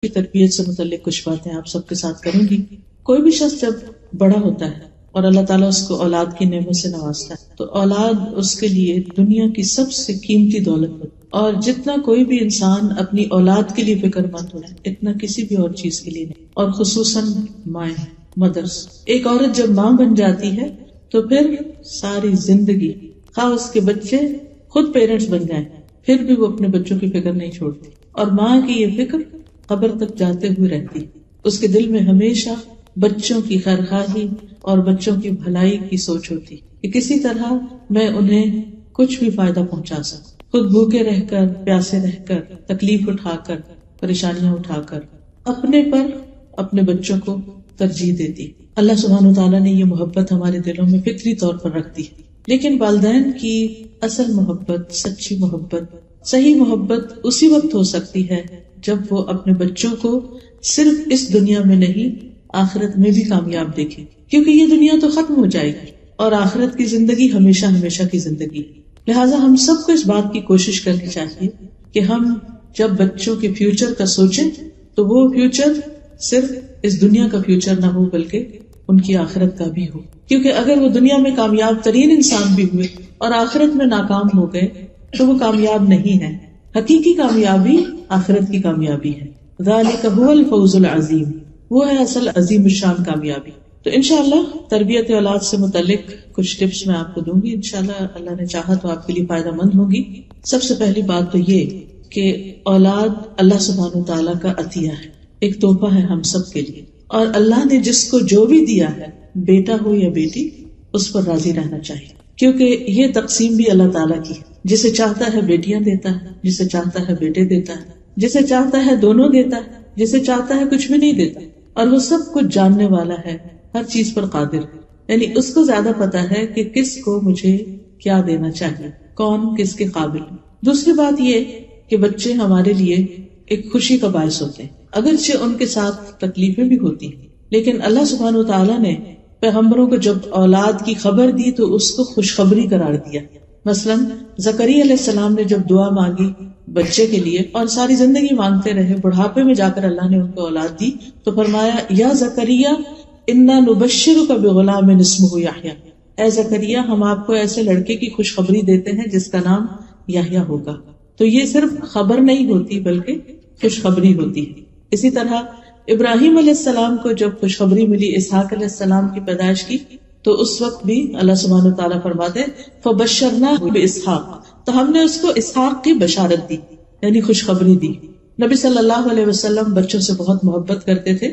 کی تربیت سے متعلق کچھ باتیں آپ سب کے ساتھ کروں گی۔ کوئی بھی شخص جب بڑا ہوتا ہے اور اللہ تعالیٰ اس کو اولاد کی نعمت سے نوازتا ہے تو اولاد اس کے لیے دنیا کی سب سے قیمتی دولت ہوتی ہے، اور جتنا کوئی بھی انسان اپنی اولاد کے لیے فکر مند ہو اتنا کسی بھی اور چیز کے لیے نہیں، اور خصوصاً مائیں، مدرس۔ ایک عورت جب ماں بن جاتی ہے تو پھر ساری زندگی، خواہ اس کے بچے خود پیرنٹس بن جائیں، پھر بھی وہ اپنے بچوں کی فکر نہیں چھوڑتی، اور ماں کی یہ فکر قبر تک جاتے ہوئے رہتی۔ اس کے دل میں ہمیشہ بچوں کی خیرخواہی اور بچوں کی بھلائی کی سوچ ہوتی کہ کسی طرح میں انہیں کچھ بھی فائدہ پہنچا سکوں، خود بھوکے رہ کر، پیاسے رہ کر، تکلیف اٹھا کر، پریشانیاں اٹھا کر، اپنے پر اپنے بچوں کو ترجیح دیتی۔ اللہ سبحانہ وتعالیٰ نے یہ محبت ہمارے دلوں میں فطری طور پر رکھ دی، لیکن والدین کی اصل محبت، سچی محبت، صحیح محبت اسی وقت ہو سکتی ہے جب وہ اپنے بچوں کو صرف اس دنیا میں نہیں آخرت میں بھی کامیاب دیکھیں، کیونکہ یہ دنیا تو ختم ہو جائے گی اور آخرت کی زندگی ہمیشہ ہمیشہ کی زندگی۔ لہٰذا ہم سب کو اس بات کی کوشش کرنی چاہیے کہ ہم جب بچوں کے فیوچر کا سوچیں تو وہ فیوچر صرف اس دنیا کا فیوچر نہ ہو بلکہ ان کی آخرت کا بھی ہو، کیونکہ اگر وہ دنیا میں کامیاب ترین انسان بھی ہوئے اور آخرت میں ناکام ہو گئے تو وہ کامیاب نہیں ہے۔ حقیقی کامیابی آخرت کی کامیابی ہے۔ ذالک هو الفوز العظیم، وہ ہے اصل عظیم الشان کامیابی۔ تو انشاءاللہ تربیت اولاد سے متعلق کچھ ٹپس میں آپ کو دوں گی، انشاءاللہ اللہ نے چاہا تو آپ کے لیے فائدہ مند ہوگی۔ سب سے پہلی بات تو یہ کہ اولاد اللہ سبحانہ وتعالیٰ کا عطیہ ہے، ایک تحفہ ہے ہم سب کے لیے، اور اللہ نے جس کو جو بھی دیا ہے، بیٹا ہو یا بیٹی، اس پر راضی رہنا چاہیے، کیونکہ یہ تقسیم بھی اللہ تعالیٰ کی ہے۔ جسے چاہتا ہے بیٹیاں دیتا ہے، جسے چاہتا ہے بیٹے دیتا ہے، جسے چاہتا ہے دونوں دیتا ہے، جسے چاہتا ہے کچھ بھی نہیں دیتا، اور وہ سب کچھ جاننے والا ہے، ہر چیز پر قادر ہے، یعنی اس کو زیادہ پتا ہے کہ کس کو مجھے کیا دینا چاہیے، کون کس کے قابل ہے۔ دوسری بات یہ کہ بچے ہمارے لیے ایک خوشی کا باعث ہوتے ہیں، اگرچہ ان کے ساتھ تکلیفیں بھی ہوتی ہیں، لیکن اللہ سبحانہ وتعالیٰ نے پیغمبروں کو جب اولاد کی خبر دی تو اس کو خوشخبری قرار دیا۔ مثلاً زکریا علیہ السلام نے جب دعا مانگی بچے کے لیے اور ساری زندگی مانگتے رہے، بڑھاپے میں جا کر اللہ نے ان کو اولاد دی تو فرمایا یا زکریا انا نبشرک بغلام اسمہ یحییٰ، اے زکریا ہم آپ کو ایسے لڑکے کی خوشخبری دیتے ہیں جس کا نام یحییٰ ہوگا۔ تو یہ صرف خبر نہیں ہوتی بلکہ خوشخبری ہوتی ہے۔ اسی طرح ابراہیم علیہ السلام کو جب خوشخبری ملی اسحاق علیہ السلام کی پیدائش کی تو اس وقت بھی اللہ سبحانہ وتعالیٰ فرماتے فبشرناہ باسحاق، تو ہم نے اس کو اسحاق کی بشارت دی، یعنی خوشخبری دی۔ نبی صلی اللہ علیہ وسلم بچوں سے بہت محبت کرتے تھے۔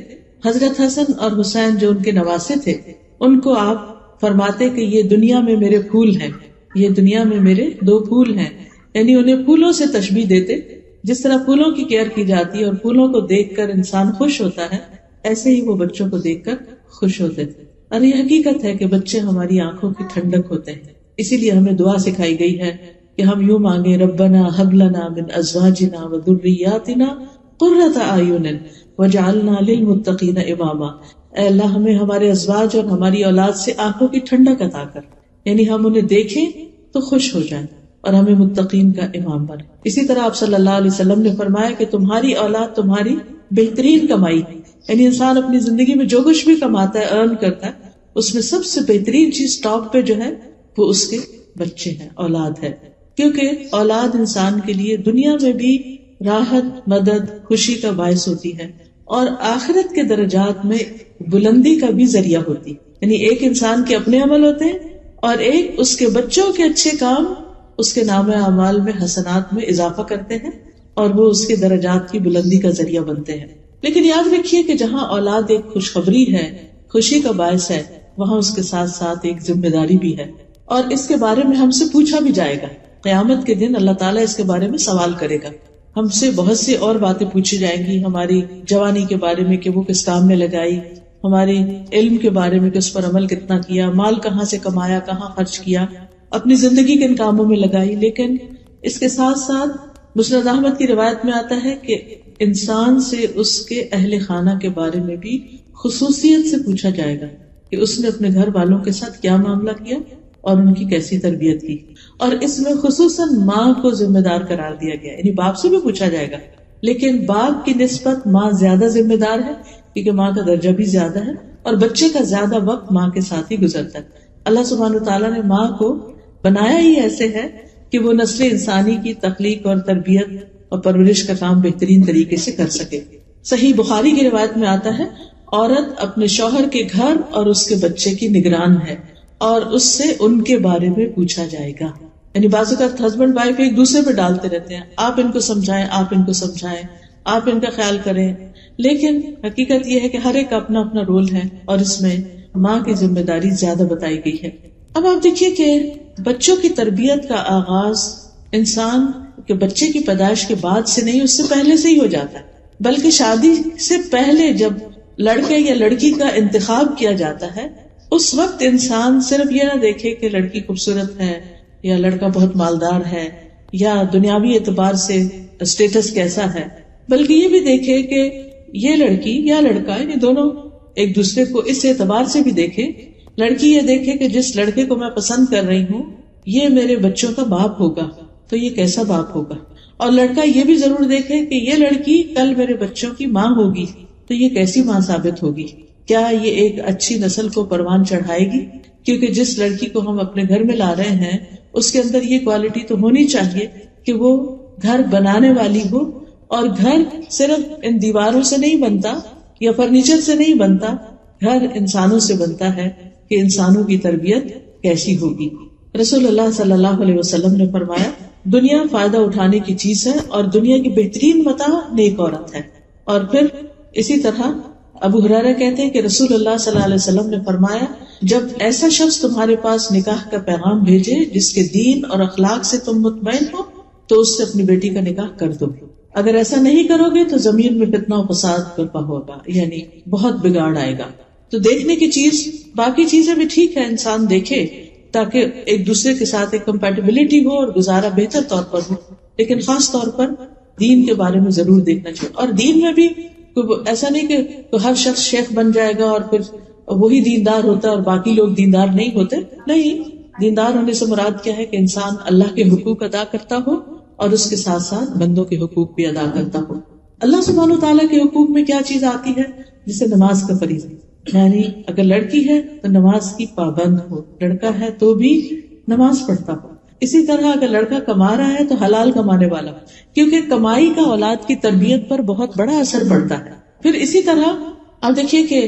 حضرت حسن اور حسین جو ان کے نواسے تھے، ان کو آپ فرماتے کہ یہ دنیا میں میرے پھول ہیں، یہ دنیا میں میرے دو پھول ہیں، یعنی انہیں پھولوں سے تشبیہ دیتے۔ جس طرح پھولوں کی کیئر کی جاتی ہے اور پھولوں کو دیکھ کر انسان خوش ہوتا ہے، ایسے ہی وہ بچوں کو دیکھ کر خوش ہوتے تھے۔ اور یہ حقیقت ہے کہ بچے ہماری آنکھوں کی ٹھنڈک ہوتے ہیں، اسی لیے ہمیں دعا سکھائی گئی ہے کہ ہم یوں مانگے ربنا ھب لنا من ازواجنا وذریاتنا قرۃ اعین واجعلنا للمتقین اماما، اے اللہ ہمیں ہمارے ازواج اور ہماری اولاد سے آنکھوں کی ٹھنڈک عطا کر، یعنی ہم انہیں دیکھیں تو خوش ہو جائیں اور ہمیں متقین کا امام بنے۔ اسی طرح آپ صلی اللہ علیہ وسلم نے فرمایا کہ تمہاری اولاد تمہاری بہترین کمائی، یعنی انسان اپنی زندگی میں جو کچھ بھی کماتا ہے، ارن کرتا ہے، اس میں سب سے بہترین چیز ٹاپ پہ جو ہے وہ اس کے بچے ہیں، اولاد ہے، کیونکہ اولاد انسان کے لیے دنیا میں بھی راحت، مدد، خوشی کا باعث ہوتی ہے اور آخرت کے درجات میں بلندی کا بھی ذریعہ ہوتی، یعنی ایک انسان کے اپنے عمل ہوتے ہیں اور ایک اس کے بچوں کے اچھے کام اس کے نام اعمال میں، حسنات میں اضافہ کرتے ہیں اور وہ اس کے درجات کی بلندی کا ذریعہ بنتے ہیں۔ لیکن یاد رکھیے کہ جہاں اولاد ایک خوشخبری ہے، خوشی کا باعث ہے، وہاں اس کے ساتھ ساتھ ایک ذمہ داری بھی ہے، اور اس کے بارے میں ہم سے پوچھا بھی جائے گا۔ قیامت کے دن اللہ تعالیٰ اس کے بارے میں سوال کرے گا، ہم سے بہت سی اور باتیں پوچھی جائیں گی، ہماری جوانی کے بارے میں کہ وہ کس کام میں لگائی، ہماری علم کے بارے میں کہ اس پر عمل کتنا کیا، مال کہاں سے کمایا، کہاں خرچ کیا، اپنی زندگی کن کاموں میں لگائی۔ لیکن اس کے ساتھ ساتھ مسند احمد کی روایت میں آتا ہے کہ انسان سے اس کے اہل خانہ کے بارے میں بھی خصوصیت سے پوچھا جائے گا کہ اس نے اپنے گھر والوں کے ساتھ کیا معاملہ کیا اور ان کی کیسی تربیت کی، اور اس میں خصوصاً ماں کو ذمہ دار قرار دیا گیا، یعنی باپ سے بھی پوچھا جائے گا لیکن باپ کی نسبت ماں زیادہ ذمہ دار ہے کیونکہ ماں کا درجہ بھی زیادہ ہے اور بچے کا زیادہ وقت ماں کے ساتھ ہی گزرتا ہے. اللہ سبحانہ تعالیٰ نے ماں کو بنایا ہی ایسے ہے کہ وہ نسل انسانی کی تخلیق اور تربیت اور پرورش کا کام بہترین طریقے سے کر سکے. صحیح بخاری کی روایت میں آتا ہے عورت اپنے شوہر کے گھر اور اس کے بچے کی نگران ہے اور اس سے ان کے بارے میں پوچھا جائے گا. یعنی بعض اوقات ہسبینڈ وائف ایک دوسرے پہ ڈالتے رہتے ہیں, آپ ان کو سمجھائیں, آپ ان کو سمجھائیں, آپ ان کا خیال کریں, لیکن حقیقت یہ ہے کہ ہر ایک کا اپنا اپنا رول ہے اور اس میں ماں کی ذمہ داری زیادہ بتائی گئی ہے. اب آپ دیکھیے کہ بچوں کی تربیت کا آغاز انسان کے بچے کی پیدائش کے بعد سے نہیں, اس سے پہلے سے ہی ہو جاتا ہے, بلکہ شادی سے پہلے جب لڑکے یا لڑکی کا انتخاب کیا جاتا ہے اس وقت انسان صرف یہ نہ دیکھے کہ لڑکی خوبصورت ہے یا لڑکا بہت مالدار ہے یا دنیاوی اعتبار سے اسٹیٹس کیسا ہے, بلکہ یہ بھی دیکھے کہ یہ لڑکی یا لڑکا یہ دونوں ایک دوسرے کو اس اعتبار سے بھی دیکھے. لڑکی یہ دیکھے کہ جس لڑکے کو میں پسند کر رہی ہوں یہ میرے بچوں کا باپ ہوگا تو یہ کیسا باپ ہوگا, اور لڑکا یہ بھی ضرور دیکھے کہ یہ لڑکی کل میرے بچوں کی ماں ہوگی تو یہ کیسی ماں ثابت ہوگی, کیا یہ ایک اچھی نسل کو پروان چڑھائے گی, کیونکہ جس لڑکی کو ہم اپنے گھر میں لا رہے ہیں اس کے اندر یہ کوالٹی تو ہونی چاہیے کہ وہ گھر بنانے والی ہو, اور گھر صرف ان دیواروں سے نہیں بنتا یا فرنیچر سے نہیں بنتا, گھر انسانوں سے بنتا ہے کہ انسانوں کی تربیت کیسی ہوگی. رسول اللہ صلی اللہ علیہ وسلم نے فرمایا دنیا فائدہ اٹھانے کی چیز ہے اور دنیا کی بہترین متاع نیک عورت ہے. اور پھر اسی طرح ابو ہریرہ کہتے ہیں کہ رسول اللہ صلی اللہ علیہ وسلم نے فرمایا جب ایسا شخص تمہارے پاس نکاح کا پیغام بھیجے جس کے دین اور اخلاق سے تم مطمئن ہو تو اس سے اپنی بیٹی کا نکاح کر دو, اگر ایسا نہیں کرو گے تو زمین میں فتنہ و فساد برپا ہوگا, یعنی بہت بگاڑ آئے گا. تو دیکھنے کی چیز, باقی چیزیں بھی ٹھیک ہے انسان دیکھے تاکہ ایک دوسرے کے ساتھ ایک کمپیٹیبلٹی ہو اور گزارا بہتر طور پر ہو, لیکن خاص طور پر دین کے بارے میں ضرور دیکھنا چاہیے. اور دین میں بھی ایسا نہیں کہ ہر شخص شیخ بن جائے گا اور پھر وہی دیندار ہوتا ہے اور باقی لوگ دیندار نہیں ہوتے. نہیں, دیندار ہونے سے مراد کیا ہے کہ انسان اللہ کے حقوق ادا کرتا ہو اور اس کے ساتھ ساتھ بندوں کے حقوق بھی ادا کرتا ہو. اللہ سبحانہ وتعالیٰ کے حقوق میں کیا چیز آتی ہے, جسے نماز کا فریضہ, یعنی اگر لڑکی ہے تو نماز کی پابند ہو, لڑکا ہے تو بھی نماز پڑھتا ہو. اسی طرح اگر لڑکا کما رہا ہے تو حلال کمانے والا, کیونکہ کمائی کا اولاد کی تربیت پر بہت بڑا اثر پڑتا ہے. پھر اسی طرح آپ دیکھیے کہ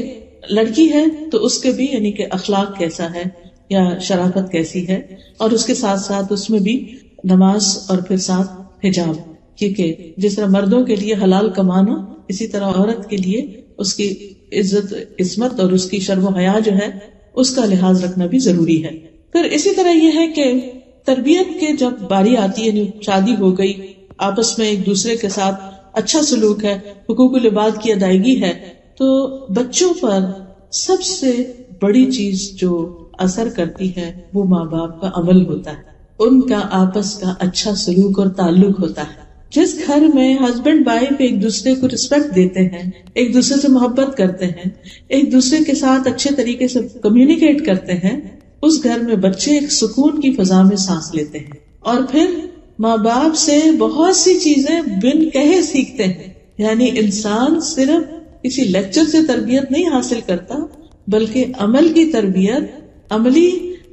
لڑکی ہے تو اس کے بھی یعنی کہ اخلاق کیسا ہے یا شرافت کیسی ہے, اور اس کے ساتھ ساتھ اس میں بھی نماز اور پھر ساتھ حجاب, کیونکہ جس طرح مردوں کے لیے حلال کمانا اسی طرح عورت کے لیے اس کی عزت عصمت اور اس کی شرم و حیا جو ہے اس کا لحاظ رکھنا بھی ضروری ہے. پھر اسی طرح یہ ہے کہ تربیت کے جب باری آتی ہے, یعنی شادی ہو گئی, آپس میں ایک دوسرے کے ساتھ اچھا سلوک ہے, حقوق العباد کی ادائیگی ہے, تو بچوں پر سب سے بڑی چیز جو اثر کرتی ہے وہ ماں باپ کا عمل ہوتا ہے, ان کا آپس کا اچھا سلوک اور تعلق ہوتا ہے. جس گھر میں ہسبینڈ وائف ایک دوسرے کو رسپیکٹ دیتے ہیں, ایک دوسرے سے محبت کرتے ہیں, ایک دوسرے کے ساتھ اچھے طریقے سے کمیونیکیٹ کرتے ہیں, اس گھر میں بچے ایک سکون کی فضا میں سانس لیتے ہیں. اور پھر ماں باپ سے بہت سی چیزیں بن کہے سیکھتے ہیں. یعنی انسان صرف کسی لیکچر سے تربیت نہیں حاصل کرتا, بلکہ عمل کی تربیت, عملی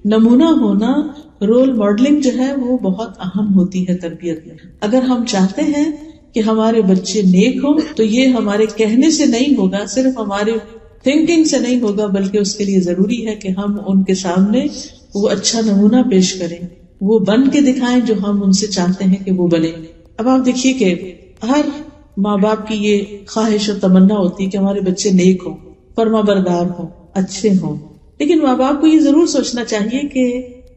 نمونہ ہونا, رول ماڈلنگ جو ہے وہ بہت اہم ہوتی ہے تربیت میں. اگر ہم چاہتے ہیں کہ ہمارے بچے نیک ہوں تو یہ ہمارے کہنے سے نہیں ہوگا, صرف ہمارے تھنکنگ سے نہیں ہوگا, بلکہ اس کے لیے ضروری ہے کہ ہم ان کے سامنے وہ اچھا نمونہ پیش کریں, وہ بن کے دکھائیں جو ہم ان سے چاہتے ہیں کہ وہ بنے. اب آپ دیکھیے کہ ہر ماں باپ کی یہ خواہش اور تمنا ہوتی ہے کہ ہمارے بچے نیک ہوں, فرما بردار ہوں, اچھے ہوں, لیکن ماں باپ کو یہ ضرور سوچنا چاہیے کہ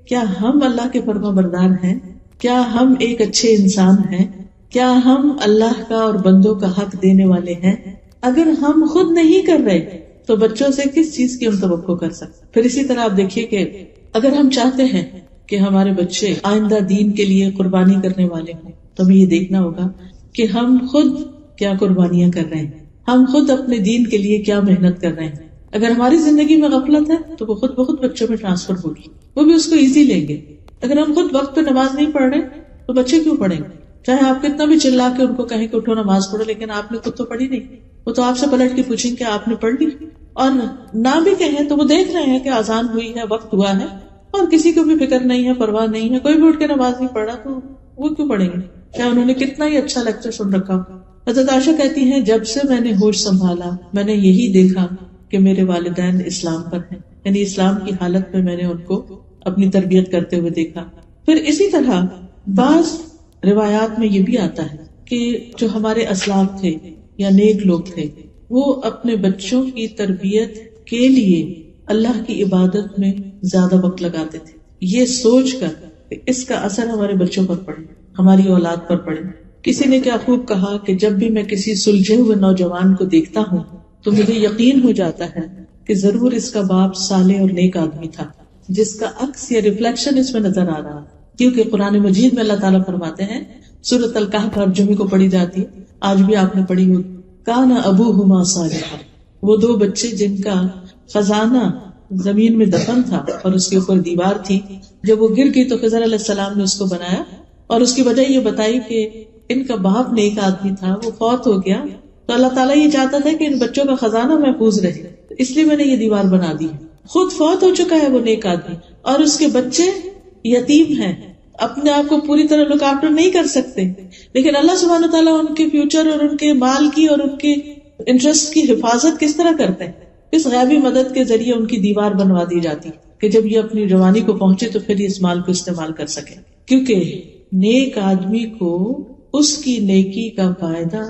کیا ہم اللہ کے فرما بردار ہیں, کیا ہم ایک اچھے انسان ہیں, کیا ہم اللہ کا اور بندوں کا حق دینے والے ہیں. اگر ہم خود نہیں کر رہے تو بچوں سے کس چیز کی ہم توقع کر سکتے. پھر اسی طرح آپ دیکھیے کہ اگر ہم چاہتے ہیں کہ ہمارے بچے آئندہ دین کے لیے قربانی کرنے والے ہوں تو ہمیں یہ دیکھنا ہوگا کہ ہم خود کیا قربانیاں کر رہے ہیں, ہم خود اپنے دین کے لیے کیا محنت کر رہے ہیں. اگر ہماری زندگی میں غفلت ہے تو وہ خود بخود بچوں میں ٹرانسفر ہوگی, وہ بھی اس کو ایزی لیں گے. اگر ہم خود وقت پہ نماز نہیں پڑھ رہے تو بچے کیوں پڑھیں گے. چاہے آپ کتنا بھی چلا کے ان کو کہیں کہ اٹھو نماز پڑھو، لیکن آپ نے خود تو پڑھی نہیں، وہ تو آپ سے پلٹ کے پوچھیں کہ آپ نے پڑھ لی. اور نہ بھی کہیں تو وہ دیکھ رہے ہیں کہ اذان ہوئی ہے، وقت ہوا ہے، اور کسی کو بھی فکر نہیں ہے، پرواہ نہیں ہے، کوئی بھی اٹھ کے نماز نہیں پڑھا تو وہ کیوں پڑھیں گے؟ کیا انہوں نے کتنا ہی اچھا لیکچر سن رکھا ہو. حضرت عائشہ کہتی ہیں جب سے میں نے ہوش سنبھالا میں نے یہی دیکھا کہ میرے والدین اسلام پر ہیں، یعنی اسلام کی حالت میں نے ان کو اپنی تربیت کرتے ہوئے دیکھا. پھر اسی طرح بعض روایات میں یہ بھی آتا ہے کہ جو ہمارے اسلاف تھے یا نیک لوگ تھے وہ اپنے بچوں کی تربیت کے لیے اللہ کی عبادت میں زیادہ وقت لگاتے تھے، یہ سوچ کر کہ اس کا اثر ہمارے بچوں پر پڑے، ہماری اولاد پر پڑے. کسی نے کیا خوب کہا کہ جب بھی میں کسی سلجھے ہوئے نوجوان کو دیکھتا ہوں تو مجھے یقین ہو جاتا ہے کہ ضرور اس کا باپ صالح اور نیک آدمی تھا، جس کا عکس یا ریفلیکشن اس میں نظر آ رہا. کیونکہ قرآن مجید میں اللہ تعالیٰ فرماتے ہیں، سورۃ الکہف ہر جمعے کو پڑھی جاتی ہے، آج بھی آپ نے پڑھی ہوگی، کان ابوہما صالحا، وہ دو بچے جن کا خزانہ زمین میں دفن تھا اور اس کے اوپر دیوار تھی، جب وہ گر گئی تو خضر علیہ السلام نے اس کو بنایا، اور اس کی وجہ یہ بتائی کہ ان کا باپ نیک آدمی تھا، وہ فوت ہو گیا تو اللہ تعالیٰ یہ چاہتا تھا کہ ان بچوں کا خزانہ محفوظ رہے، اس لیے میں نے یہ دیوار بنا دی. خود فوت ہو چکا ہے وہ نیک آدمی، اور اس کے بچے یتیم ہیں، اپنے آپ کو پوری طرح لک آفٹر نہیں کر سکتے، لیکن اللہ سبحانہ وتعالیٰ ان کے فیوچر اور ان کے مال کی اور ان کے انٹرسٹ کی حفاظت کس طرح کرتے ہیں؟ اس غیبی مدد کے ذریعے ان کی دیوار بنوا دی جاتی کہ جب یہ اپنی جوانی کو پہنچے تو پھر اس مال کو استعمال کر سکے. کیونکہ نیک آدمی کو اس کی نیکی کا فائدہ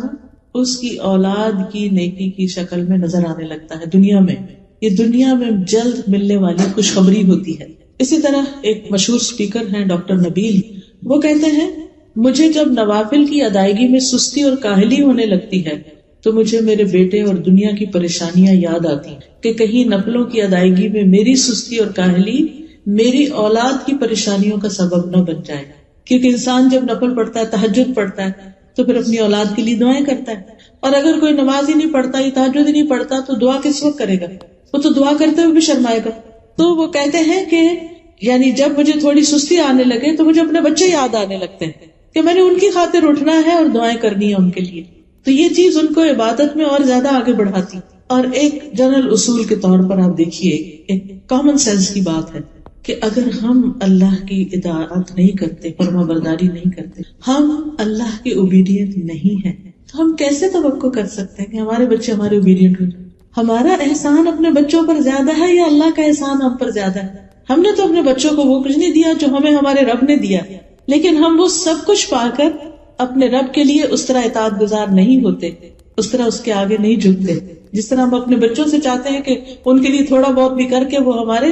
اس کی اولاد کی نیکی کی شکل میں نظر آنے لگتا ہے دنیا میں، یہ دنیا میں جلد ملنے والی خوشخبری ہوتی ہے. اسی طرح ایک مشہور سپیکر ہیں ڈاکٹر نبیل، وہ کہتے ہیں مجھے جب نوافل کی ادائیگی میں سستی اور کاہلی ہونے لگتی ہے تو مجھے میرے بیٹے اور دنیا کی پریشانیاں یاد آتی کہ کہیں نفلوں کی ادائیگی میں میری سستی اور کاہلی میری اولاد کی پریشانیوں کا سبب نہ بن جائے. کیونکہ انسان جب نفل پڑھتا ہے، تہجد پڑھتا ہے، تو پھر اپنی اولاد کے لیے دعائیں کرتا ہے، اور اگر کوئی نماز ہی نہیں پڑھتا یا تہجد ہی نہیں پڑھتا تو دعا کس وقت کرے گا؟ وہ تو دعا کرتے ہوئے بھی شرمائے گا. تو وہ کہتے ہیں کہ یعنی جب مجھے تھوڑی سستی آنے لگے تو مجھے اپنے بچے یاد آنے لگتے ہیں کہ میں نے ان کی خاطر اٹھنا ہے اور دعائیں کرنی ہے ان کے لیے. تو یہ چیز ان کو عبادت میں اور زیادہ آگے بڑھاتی. اور ایک جنرل اصول کے طور پر آپ دیکھیے، ایک کامن سینس کی بات ہے کہ اگر ہم اللہ کی اطاعت نہیں کرتے، فرما برداری نہیں کرتے، ہم اللہ کے اوبیڈینٹ نہیں ہیں، تو ہم کیسے توقع کر سکتے ہیں کہ ہمارے بچے ہمارے اوبیڈینٹ ہو جائیں؟ ہمارا احسان اپنے بچوں پر زیادہ ہے یا اللہ کا احسان ہم پر زیادہ ہے؟ ہم نے تو اپنے بچوں کو وہ کچھ نہیں دیا جو ہمیں ہمارے رب نے دیا، لیکن ہم وہ سب کچھ پا کر اپنے رب کے لیے اس طرح اطاعت گزار نہیں ہوتے، اس طرح اس کے آگے نہیں جھکتے جس طرح ہم اپنے بچوں سے چاہتے ہیں کہ ان کے لیے تھوڑا بہت بھی کر کے وہ ہمارے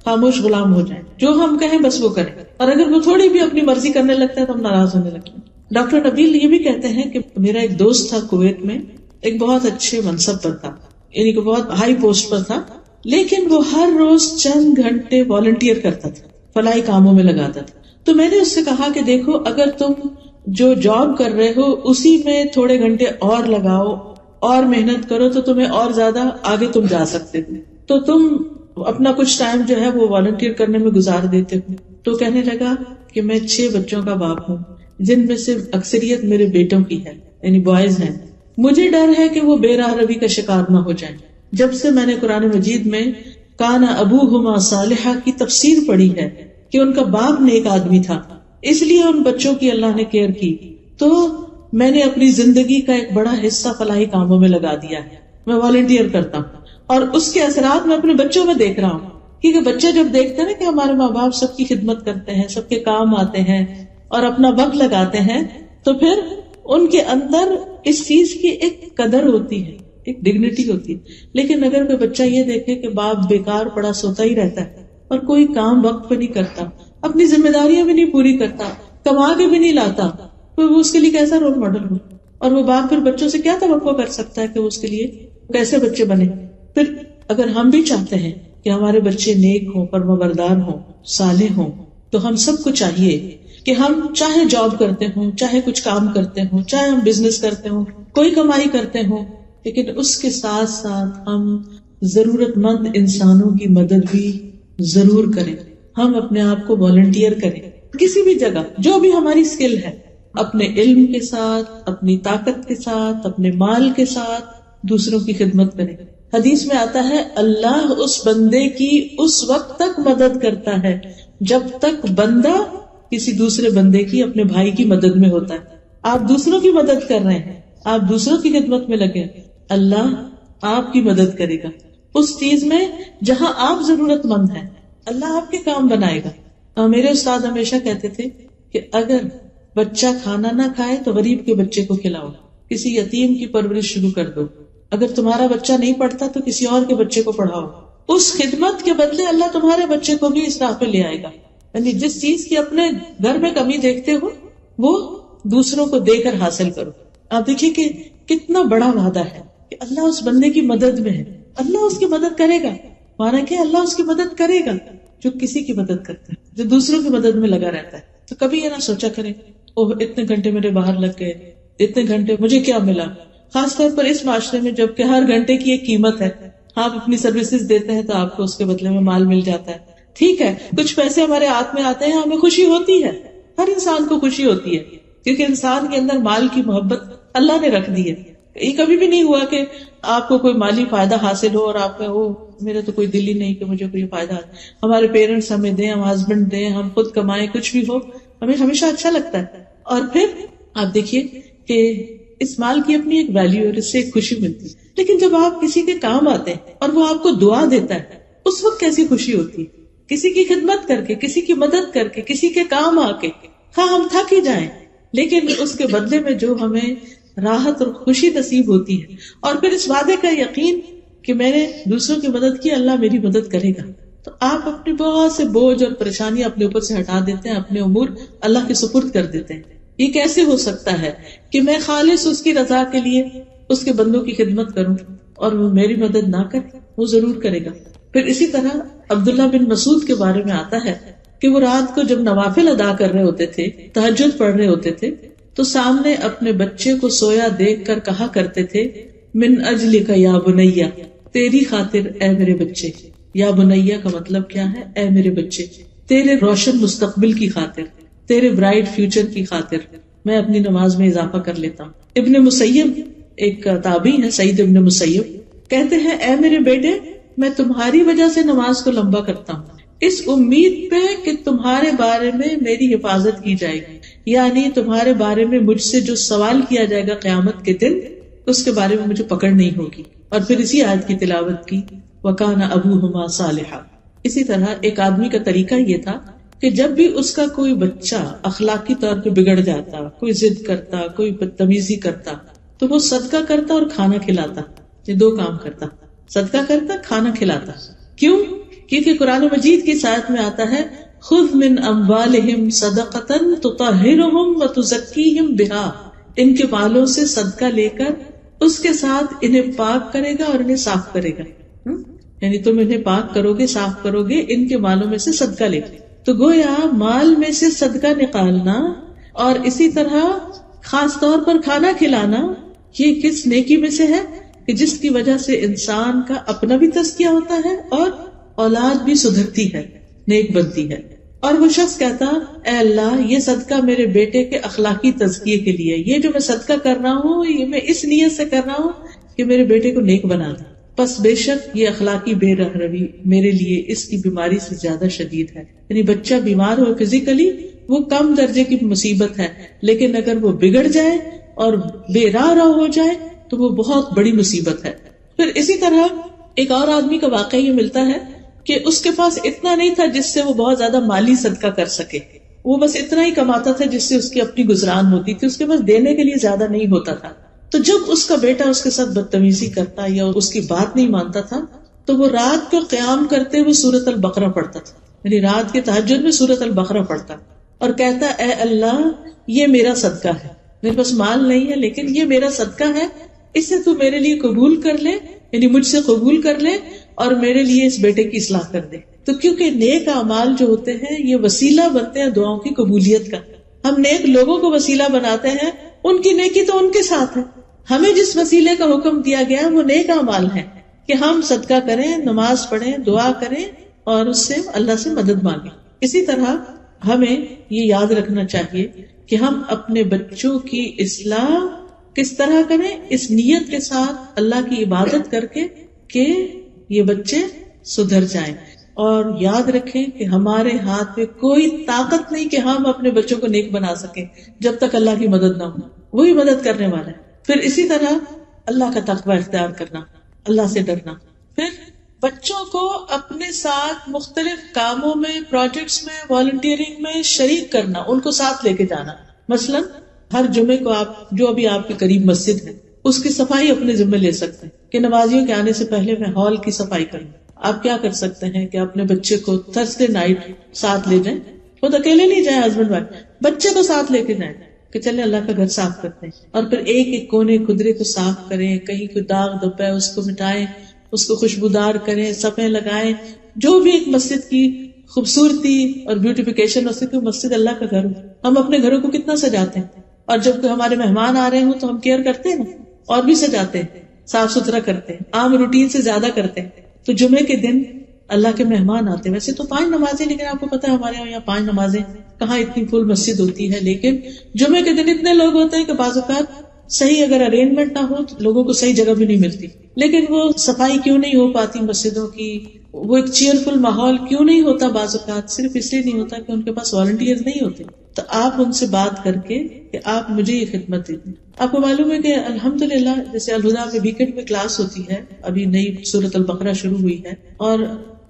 خاموش غلام ہو جائیں، جو ہم کہیں بس وہ کریں، اور اگر وہ تھوڑی بھی اپنی مرضی کرنے لگتا ہے تو ہم ناراض ہونے لگتے ہیں. ڈاکٹر نبیل یہ بھی کہتے ہیں کہ میرا ایک دوست تھا کویت میں، ایک بہت اچھے منصب پر تھا، یعنی کہ بہت ہائی پوسٹ پر تھا، لیکن وہ ہر روز چند گھنٹے والنٹیئر کرتا تھا، فلاحی کاموں میں لگاتا تھا. تو میں نے اس سے کہا کہ دیکھو اگر تم جو جاب کر رہے ہو اسی میں تھوڑے گھنٹے اور لگاؤ اور محنت کرو تو تمہیں اور زیادہ آگے تم جا سکتے ہو، تو تم اپنا کچھ ٹائم جو ہے وہ والنٹیئر کرنے میں گزار دیتے ہو. تو کہنے لگا کہ میں 6 بچوں کا باپ ہوں جن میں سے اکثریت میرے بیٹوں کی ہے، یعنی بوائز ہیں. مجھے ڈر ہے کہ وہ بے راہ روی کا شکار نہ ہو جائیں. جب سے میں نے قرآن مجید میں کان ابوہما صالحا کی تفسیر پڑھی ہے کہ ان کا باپ نیک آدمی تھا، اس لیے ان بچوں کی اللہ نے کیئر کی، تو میں نے اپنی زندگی کا ایک بڑا حصہ فلاحی کاموں میں لگا دیا ہے. میں والنٹیئر کرتا ہوں اور اس کے اثرات میں اپنے بچوں میں دیکھ رہا ہوں، کیونکہ بچے جب دیکھتے ہیں نا کہ ہمارے ماں باپ سب کی خدمت کرتے ہیں، سب کے کام آتے ہیں اور اپنا وقت لگاتے ہیں، تو پھر ان کے اندر اس چیز کی ایک قدر ہوتی ہے، ایک ڈگنیٹی ہوتی ہے. لیکن اگر کوئی بچہ یہ دیکھے کہ باپ بیکار پڑا سوتا ہی رہتا ہے اور کوئی کام وقت پہ نہیں کرتا، اپنی ذمہ داریاں بھی نہیں پوری کرتا، کما کے بھی نہیں لاتا، تو وہ اس کے لیے کیسا رول ماڈل ہو؟ اور وہ باپ پھر بچوں سے کیا توقع کر سکتا ہے کہ وہ اس کے لیے کیسے بچے بنے؟ پھر اگر ہم بھی چاہتے ہیں کہ ہمارے بچے نیک ہوں، فرمانبردار ہوں، صالح ہوں، تو ہم سب کو چاہیے کہ ہم چاہے جاب کرتے ہوں، چاہے کچھ کام کرتے ہوں، چاہے ہم بزنس کرتے ہوں، کوئی کمائی کرتے ہوں، لیکن اس کے ساتھ ساتھ ہم ضرورت مند انسانوں کی مدد بھی ضرور کریں. ہم اپنے آپ کو والنٹیئر کریں کسی بھی جگہ، جو بھی ہماری اسکل ہے. اپنے علم کے ساتھ، اپنی طاقت کے ساتھ، اپنے مال کے ساتھ دوسروں کی خدمت کریں. حدیث میں آتا ہے اللہ اس بندے کی اس وقت تک مدد کرتا ہے جب تک بندہ کسی دوسرے بندے کی، اپنے بھائی کی مدد میں ہوتا ہے. آپ دوسروں کی مدد کر رہے ہیں، آپ دوسروں کی خدمت میں لگے، اللہ آپ کی مدد کرے گا اس چیز میں جہاں آپ ضرورت مند ہیں. اللہ آپ کے کام بنائے گا. میرے استاد ہمیشہ کہتے تھے کہ اگر بچہ کھانا نہ کھائے تو غریب کے بچے کو کھلاؤ، کسی یتیم کی پرورش شروع کر دو. اگر تمہارا بچہ نہیں پڑھتا تو کسی اور کے بچے کو پڑھاؤ. اس خدمت کے بدلے اللہ تمہارے بچے کو بھی اس راہ پہ لے آئے گا. یعنی جس چیز کی اپنے گھر میں کمی دیکھتے ہو وہ دوسروں کو دے کر حاصل کرو. آپ دیکھیے کہ کتنا بڑا وعدہ ہے کہ اللہ اس بندے کی مدد میں ہے، اللہ اس کی مدد کرے گا. مانا کہ اللہ اس کی مدد کرے گا جو کسی کی مدد کرتا ہے، جو دوسروں کی مدد میں لگا رہتا ہے. تو کبھی یہ نہ سوچا کرے اوہ اتنے گھنٹے میرے باہر لگ گئے، اتنے گھنٹے مجھے کیا ملا. خاص طور پر اس معاشرے میں جب کہ ہر گھنٹے کی ایک قیمت ہے. آپ اپنی سروسز دیتے ہیں تو آپ کو اس کے بدلے میں مال مل جاتا ہے. ٹھیک ہے کچھ پیسے ہمارے ہاتھ میں آتے ہیں، ہمیں خوشی ہوتی ہے، ہر انسان کو خوشی ہوتی ہے کیونکہ انسان کے اندر مال کی محبت اللہ نے رکھ دی ہے. یہ کبھی بھی نہیں ہوا کہ آپ کو کوئی مالی فائدہ حاصل ہو اور آپ کا میرا تو کوئی دل ہی نہیں کہ مجھے کوئی فائدہ. ہمارے پیرنٹس ہمیں دیں، ہم ہسبینڈ دیں، ہم خود کمائیں، کچھ بھی ہو ہمیں ہمیشہ اچھا لگتا ہے. اور پھر آپ دیکھیے کہ اس مال کی اپنی ایک ویلیو اور اس سے ایک خوشی ملتی ہے. لیکن جب آپ کسی کے کام آتے ہیں اور وہ آپ کو دعا دیتا ہے اس وقت کیسی خوشی ہوتی ہے. کسی کی خدمت کر کے، کسی کی مدد کر کے، کسی کے کام آ کے، ہاں ہم تھک ہی جائیں لیکن اس کے بدلے میں جو ہمیں راحت اور خوشی نصیب ہوتی ہے. اور پھر اس وعدے کا یقین کہ میں نے دوسروں کی مدد کی، اللہ میری مدد کرے گا. تو آپ اپنے بہت سے بوجھ اور پریشانیاں اپنے اوپر سے ہٹا دیتے ہیں، اپنے امور اللہ کے سپرد کر دیتے ہیں. یہ کیسے ہو سکتا ہے کہ میں خالص اس کی رضا کے لیے اس کے بندوں کی خدمت کروں اور وہ میری مدد نہ کرے؟ وہ ضرور کرے گا. پھر اسی طرح عبداللہ بن مسعود کے بارے میں آتا ہے کہ وہ رات کو جب نوافل ادا کر رہے ہوتے تھے، تہجد پڑھ رہے ہوتے تھے، تو سامنے اپنے بچے کو سویا دیکھ کر کہا کرتے تھے من اجلک یا بنیا، تیری خاطر اے میرے بچے. یا بنیا کا مطلب کیا ہے؟ اے میرے بچے، تیرے روشن مستقبل کی خاطر، تیرے برائٹ فیوچر کی خاطر میں اپنی نماز میں اضافہ کر لیتا ہوں. ابن مسیب ایک تابعی ہے، سعید ابن مسیب، کہتے ہیں اے میرے بیٹے میں تمہاری وجہ سے نماز کو لمبا کرتا ہوں اس امید پہ کہ تمہارے بارے میں میری حفاظت کی جائے گی، یعنی تمہارے بارے میں مجھ سے جو سوال کیا جائے گا قیامت کے دن اس کے بارے میں مجھے پکڑ نہیں ہوگی. اور پھر اسی آیت کی تلاوت کی وَكَانَ أَبُوهُمَا صَالِحًا. اسی طرح ایک آدمی کا طریقہ یہ تھا کہ جب بھی اس کا کوئی بچہ اخلاقی طور پہ بگڑ جاتا، کوئی ضد کرتا، کوئی بدتمیزی کرتا، تو وہ صدقہ کرتا اور کھانا کھلاتا. یہ دو کام کرتا، صدقہ کرتا، کھانا کھلاتا. کیوں؟ کیونکہ قرآن مجید کی آیت میں آتا ہے خذ من اموالہم صدقۃ تطہرہم وتزکیہم بہا، ان کے مالوں سے صدقہ لے کر اس کے ساتھ انہیں پاک کرے گا اور انہیں صاف کرے گا. یعنی تم انہیں پاک کرو گے، صاف کرو گے ان کے مالوں میں سے صدقہ لے کر. تو گویا مال میں سے صدقہ نکالنا اور اسی طرح خاص طور پر کھانا کھلانا یہ کس نیکی میں سے ہے کہ جس کی وجہ سے انسان کا اپنا بھی تزکیہ ہوتا ہے اور اولاد بھی سدھرتی ہے، نیک بنتی ہے. اور وہ شخص کہتا اے اللہ یہ صدقہ میرے بیٹے کے اخلاقی تزکیے کے لیے، یہ جو میں صدقہ کر رہا ہوں یہ میں اس نیت سے کر رہا ہوں کہ میرے بیٹے کو نیک بنا دے. پس بے شک یہ اخلاقی بے رہروی میرے لیے اس کی بیماری سے زیادہ شدید ہے. یعنی بچہ بیمار ہو فزیکلی وہ کم درجے کی مصیبت ہے، لیکن اگر وہ بگڑ جائے اور بے راہ ہو جائے تو وہ بہت بڑی مصیبت ہے. پھر اسی طرح ایک اور آدمی کا واقعہ یہ ملتا ہے کہ اس کے پاس اتنا نہیں تھا جس سے وہ بہت زیادہ مالی صدقہ کر سکے، وہ بس اتنا ہی کماتا تھا جس سے اس کی اپنی گزران ہوتی تھی، اس کے پاس دینے کے لیے زیادہ نہیں ہوتا تھا. تو جب اس کا بیٹا اس کے ساتھ بدتمیزی کرتا یا اس کی بات نہیں مانتا تھا تو وہ رات کو قیام کرتے ہوئے سورۃ البقرہ پڑھتا تھا، یعنی رات کے تہجد میں سورۃ البقرہ پڑھتا اور کہتا اے اللہ یہ میرا صدقہ ہے، میرے پاس مال نہیں ہے لیکن یہ میرا صدقہ ہے، اسے تو میرے لیے قبول کر لے، یعنی مجھ سے قبول کر لے اور میرے لیے اس بیٹے کی اصلاح کر دے. تو کیونکہ نیک اعمال جو ہوتے ہیں یہ وسیلہ بنتے ہیں دعاؤں کی قبولیت کا. ہم نیک لوگوں کو وسیلہ بناتے ہیں، ان کی نیکی تو ان کے ساتھ ہے. ہمیں جس وسیلے کا حکم دیا گیا وہ نیک اعمال ہے کہ ہم صدقہ کریں، نماز پڑھیں، دعا کریں اور اس سے اللہ سے مدد مانگیں. اسی طرح ہمیں یہ یاد رکھنا چاہیے کہ ہم اپنے بچوں کی اصلاح کس طرح کریں، اس نیت کے ساتھ اللہ کی عبادت کر کے کہ یہ بچے سدھر جائیں. اور یاد رکھیں کہ ہمارے ہاتھ میں کوئی طاقت نہیں کہ ہم اپنے بچوں کو نیک بنا سکیں جب تک اللہ کی مدد نہ ہو. وہی مدد کرنے والا ہے. پھر اسی طرح اللہ کا تقوی اختیار کرنا، اللہ سے ڈرنا. پھر بچوں کو اپنے ساتھ مختلف کاموں میں، پروجیکٹس میں، والنٹیئرنگ میں شریک کرنا، ان کو ساتھ لے کے جانا. مثلا ہر جمعے کو آپ جو ابھی آپ کے قریب مسجد ہے اس کی صفائی اپنے ذمہ لے سکتے ہیں کہ نمازیوں کے آنے سے پہلے میں ہال کی صفائی کروں. آپ کیا کر سکتے ہیں کہ اپنے بچے کو تھرسڈے نائٹ ساتھ لے جائیں. خود اکیلے نہیں جائیں، ہسبینڈ وائف، بچے کو ساتھ لے کے جائیں کہ چلے اللہ کا گھر صاف کرتے ہیں. اور پھر ایک ایک کونے خدرے کو صاف کریں، کہیں کوئی داغ دھبا ہے اس کو مٹائیں، اس کو خوشبودار کریں، صفیں لگائیں. جو بھی ایک مسجد کی خوبصورتی اور بیوٹیفیکیشن ہو سکے. مسجد اللہ کا گھر ہو. ہم اپنے گھروں کو کتنا سجاتے ہیں، اور جب ہمارے مہمان آ رہے ہوں تو ہم کیئر کرتے ہیں نا، اور بھی سجاتے ہیں، صاف ستھرا کرتے ہیں، عام روٹین سے زیادہ کرتے ہیں. تو جمعے کے دن اللہ کے مہمان آتے ہیں. ویسے تو 5 نمازیں، لیکن آپ کو پتا ہے ہمارے یہاں 5 نمازیں کہاں اتنی فل مسجد ہوتی ہے. لیکن جمعے کے دن اتنے لوگ ہوتے ہیں کہ بعض اوقات صحیح اگر ارینجمنٹ نہ ہو تو لوگوں کو صحیح جگہ بھی نہیں ملتی. لیکن وہ صفائی کیوں نہیں ہو پاتی مسجدوں کی، وہ ایک چیئرفل ماحول کیوں نہیں ہوتا بعض اوقات؟ صرف اس لیے نہیں ہوتا کہ ان کے پاس والنٹیئر نہیں ہوتے. تو آپ ان سے بات کر کے کہ آپ مجھے یہ خدمت دیتے. آپ کو معلوم ہے کہ الحمدللہ جیسے الہدا میں ویکینڈ میں کلاس ہوتی ہے، ابھی نئی سورۃ البقرہ شروع ہوئی ہے، اور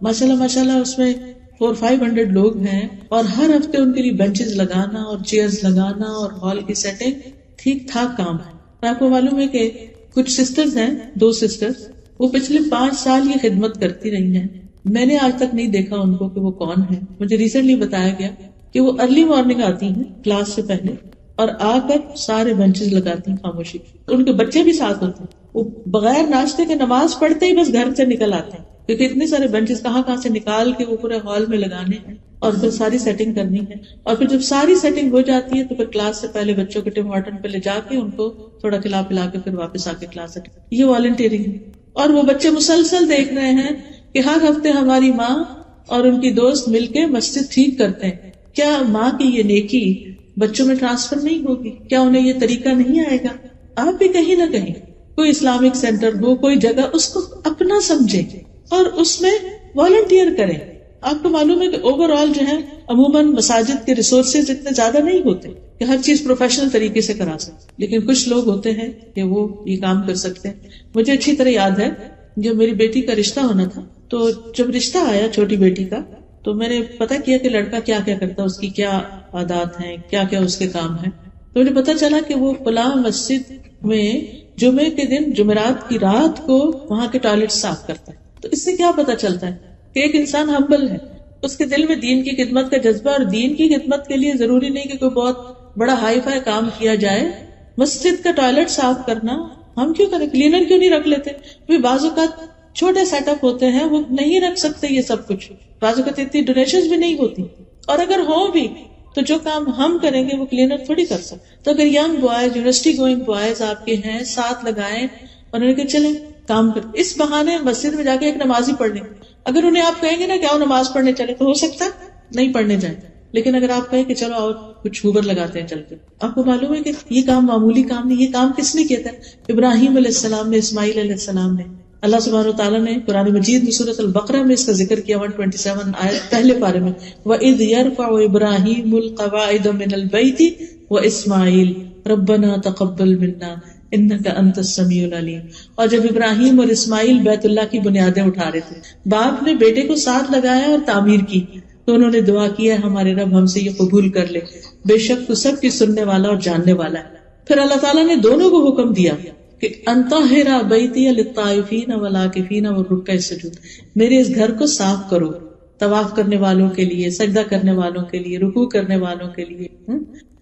ماشاءاللہ اس میں 400-500 لوگ ہیں، اور ہر ہفتے ان کے لیے بینچز لگانا اور چیئرز لگانا اور ہال کی سیٹنگ ٹھیک ٹھاک کام ہے. آپ کو معلوم ہے کہ کچھ سسٹرز ہیں، 2 سسٹرز، وہ پچھلے 5 سال یہ خدمت کرتی رہی ہیں. میں نے آج تک نہیں دیکھا ان کو کہ وہ کون ہے. مجھے ریسنٹلی بتایا گیا کہ وہ ارلی مارننگ آتی ہیں کلاس سے پہلے، اور آ کر سارے بینچز لگاتی ہیں خاموشی. ان کے بچے بھی ساتھ ہوتے ہیں. وہ بغیر ناشتے کے نماز پڑھتے ہی بس گھر سے نکل آتے ہیں، کیونکہ اتنے سارے بینچز کہاں سے نکال کے وہ پورے ہال میں لگانے ہیں اور پھر ساری سیٹنگ کرنی ہے. اور پھر جب ساری سیٹنگ ہو جاتی ہے تو پھر کلاس سے پہلے بچوں کے ٹیم ہارٹن پہ لے جا کے ان کو تھوڑا کھلا پلا کے پھر واپس آ کے کلاس اٹینڈ. یہ والنٹیئرنگ ہے. اور وہ بچے مسلسل دیکھ رہے ہیں کہ ہر ہفتے ہماری ماں اور ان کی دوست مل کے مسجد ٹھیک کرتے ہیں. کیا ماں کی یہ نیکی بچوں میں ٹرانسفر نہیں ہوگی؟ کیا انہیں یہ طریقہ نہیں آئے گا؟ آپ بھی کہیں نہ کہیں کوئی اسلامک سینٹر ہو، کوئی جگہ، اس کو اپنا سمجھیں اور اس میں والنٹیئر کریں. آپ کو معلوم ہے کہ اوور آل جو ہے عموماً مساجد کے ریسورسز اتنے زیادہ نہیں ہوتے کہ ہر چیز پروفیشنل طریقے سے کرا سکتے، لیکن کچھ لوگ ہوتے ہیں کہ وہ یہ کام کر سکتے ہیں. مجھے اچھی طرح یاد ہے جب میری بیٹی کا رشتہ ہونا تھا، تو جب رشتہ آیا چھوٹی بیٹی کا، تو میں نے پتا کیا کہ لڑکا کیا کیا کرتا، اس کی کیا عادات ہیں، کیا کیا اس کے کام ہیں. تو مجھے پتا چلا کہ وہ فلاں مسجد میں جمعے کے دن جمعرات کی رات کو وہاں کے ٹوائلٹ صاف کرتا ہے. تو اس سے کیا پتا چلتا ہے کہ ایک انسان ہمبل ہے، اس کے دل میں دین کی خدمت کا جذبہ، اور دین کی خدمت کے لیے ضروری نہیں کہ کوئی بہت بڑا ہائی فائی کام کیا جائے. مسجد کا ٹوائلٹ صاف کرنا ہم کیوں کریں؟ کلینر کیوں نہیں رکھ لیتے؟ بعض اوقات چھوٹے سیٹ اپ ہوتے ہیں، وہ نہیں رکھ سکتے یہ سب کچھ. بعض اوقات اتنی ڈونیشنز بھی نہیں ہوتی، اور اگر ہو بھی تو جو کام ہم کریں گے وہ کلینر تھوڑی کر سکتے. تو اگر young boys, university going boys آپ کے ہیں، ساتھ لگائیں اور انہیں کہ چلیں کام کر. اس بہانے مسجد میں جا کے ایک نمازی پڑھ لیں. اگر انہیں آپ کہیں گے نا کہ آؤ نماز پڑھنے چلے، تو ہو سکتا ہے نہیں پڑھنے جائیں. لیکن اگر آپ کہیں کہ چلو اور کچھ ہوبر لگاتے ہیں چل کے، آپ کو معلوم ہے کہ یہ کام معمولی کام نہیں. یہ کام کس نے کیا تھا؟ ابراہیم علیہ السلام نے، اسماعیل علیہ السلام نے. اللہ سبحانہ وتعالیٰ نے قرآن مجید میں سورۃ البقرہ میں اس کا ذکر کیا 127 آیت پہلے پارے میں، وَإِذْ يَرْفَعُ إِبْرَاهِيمُ الْقَوَاعِدَ مِنَ الْبَيْتِ وَإِسْمَاعِيلُ رَبَّنَا تَقَبَّلْ مِنَّا إِنَّكَ أَنْتَ السَّمِيعُ الْعَلِيمُ. اور جب ابراہیم اور اسماعیل بیت اللہ کی بنیادیں اٹھا رہے تھے، باپ نے بیٹے کو ساتھ لگایا اور تعمیر کی، تو انہوں نے دعا کیا ہمارے رب ہم سے یہ قبول کر لے، بے شک تو سب کی سننے والا اور جاننے والا ہے. پھر اللہ تعالیٰ نے دونوں کو حکم دیا کہ انطہر بیتی للطائفین والعاکفین والرکع السجود، میرے اس گھر کو صاف کرو طواف کرنے والوں کے لیے، سجدہ کرنے والوں کے لیے، رکوع کرنے والوں کے لیے،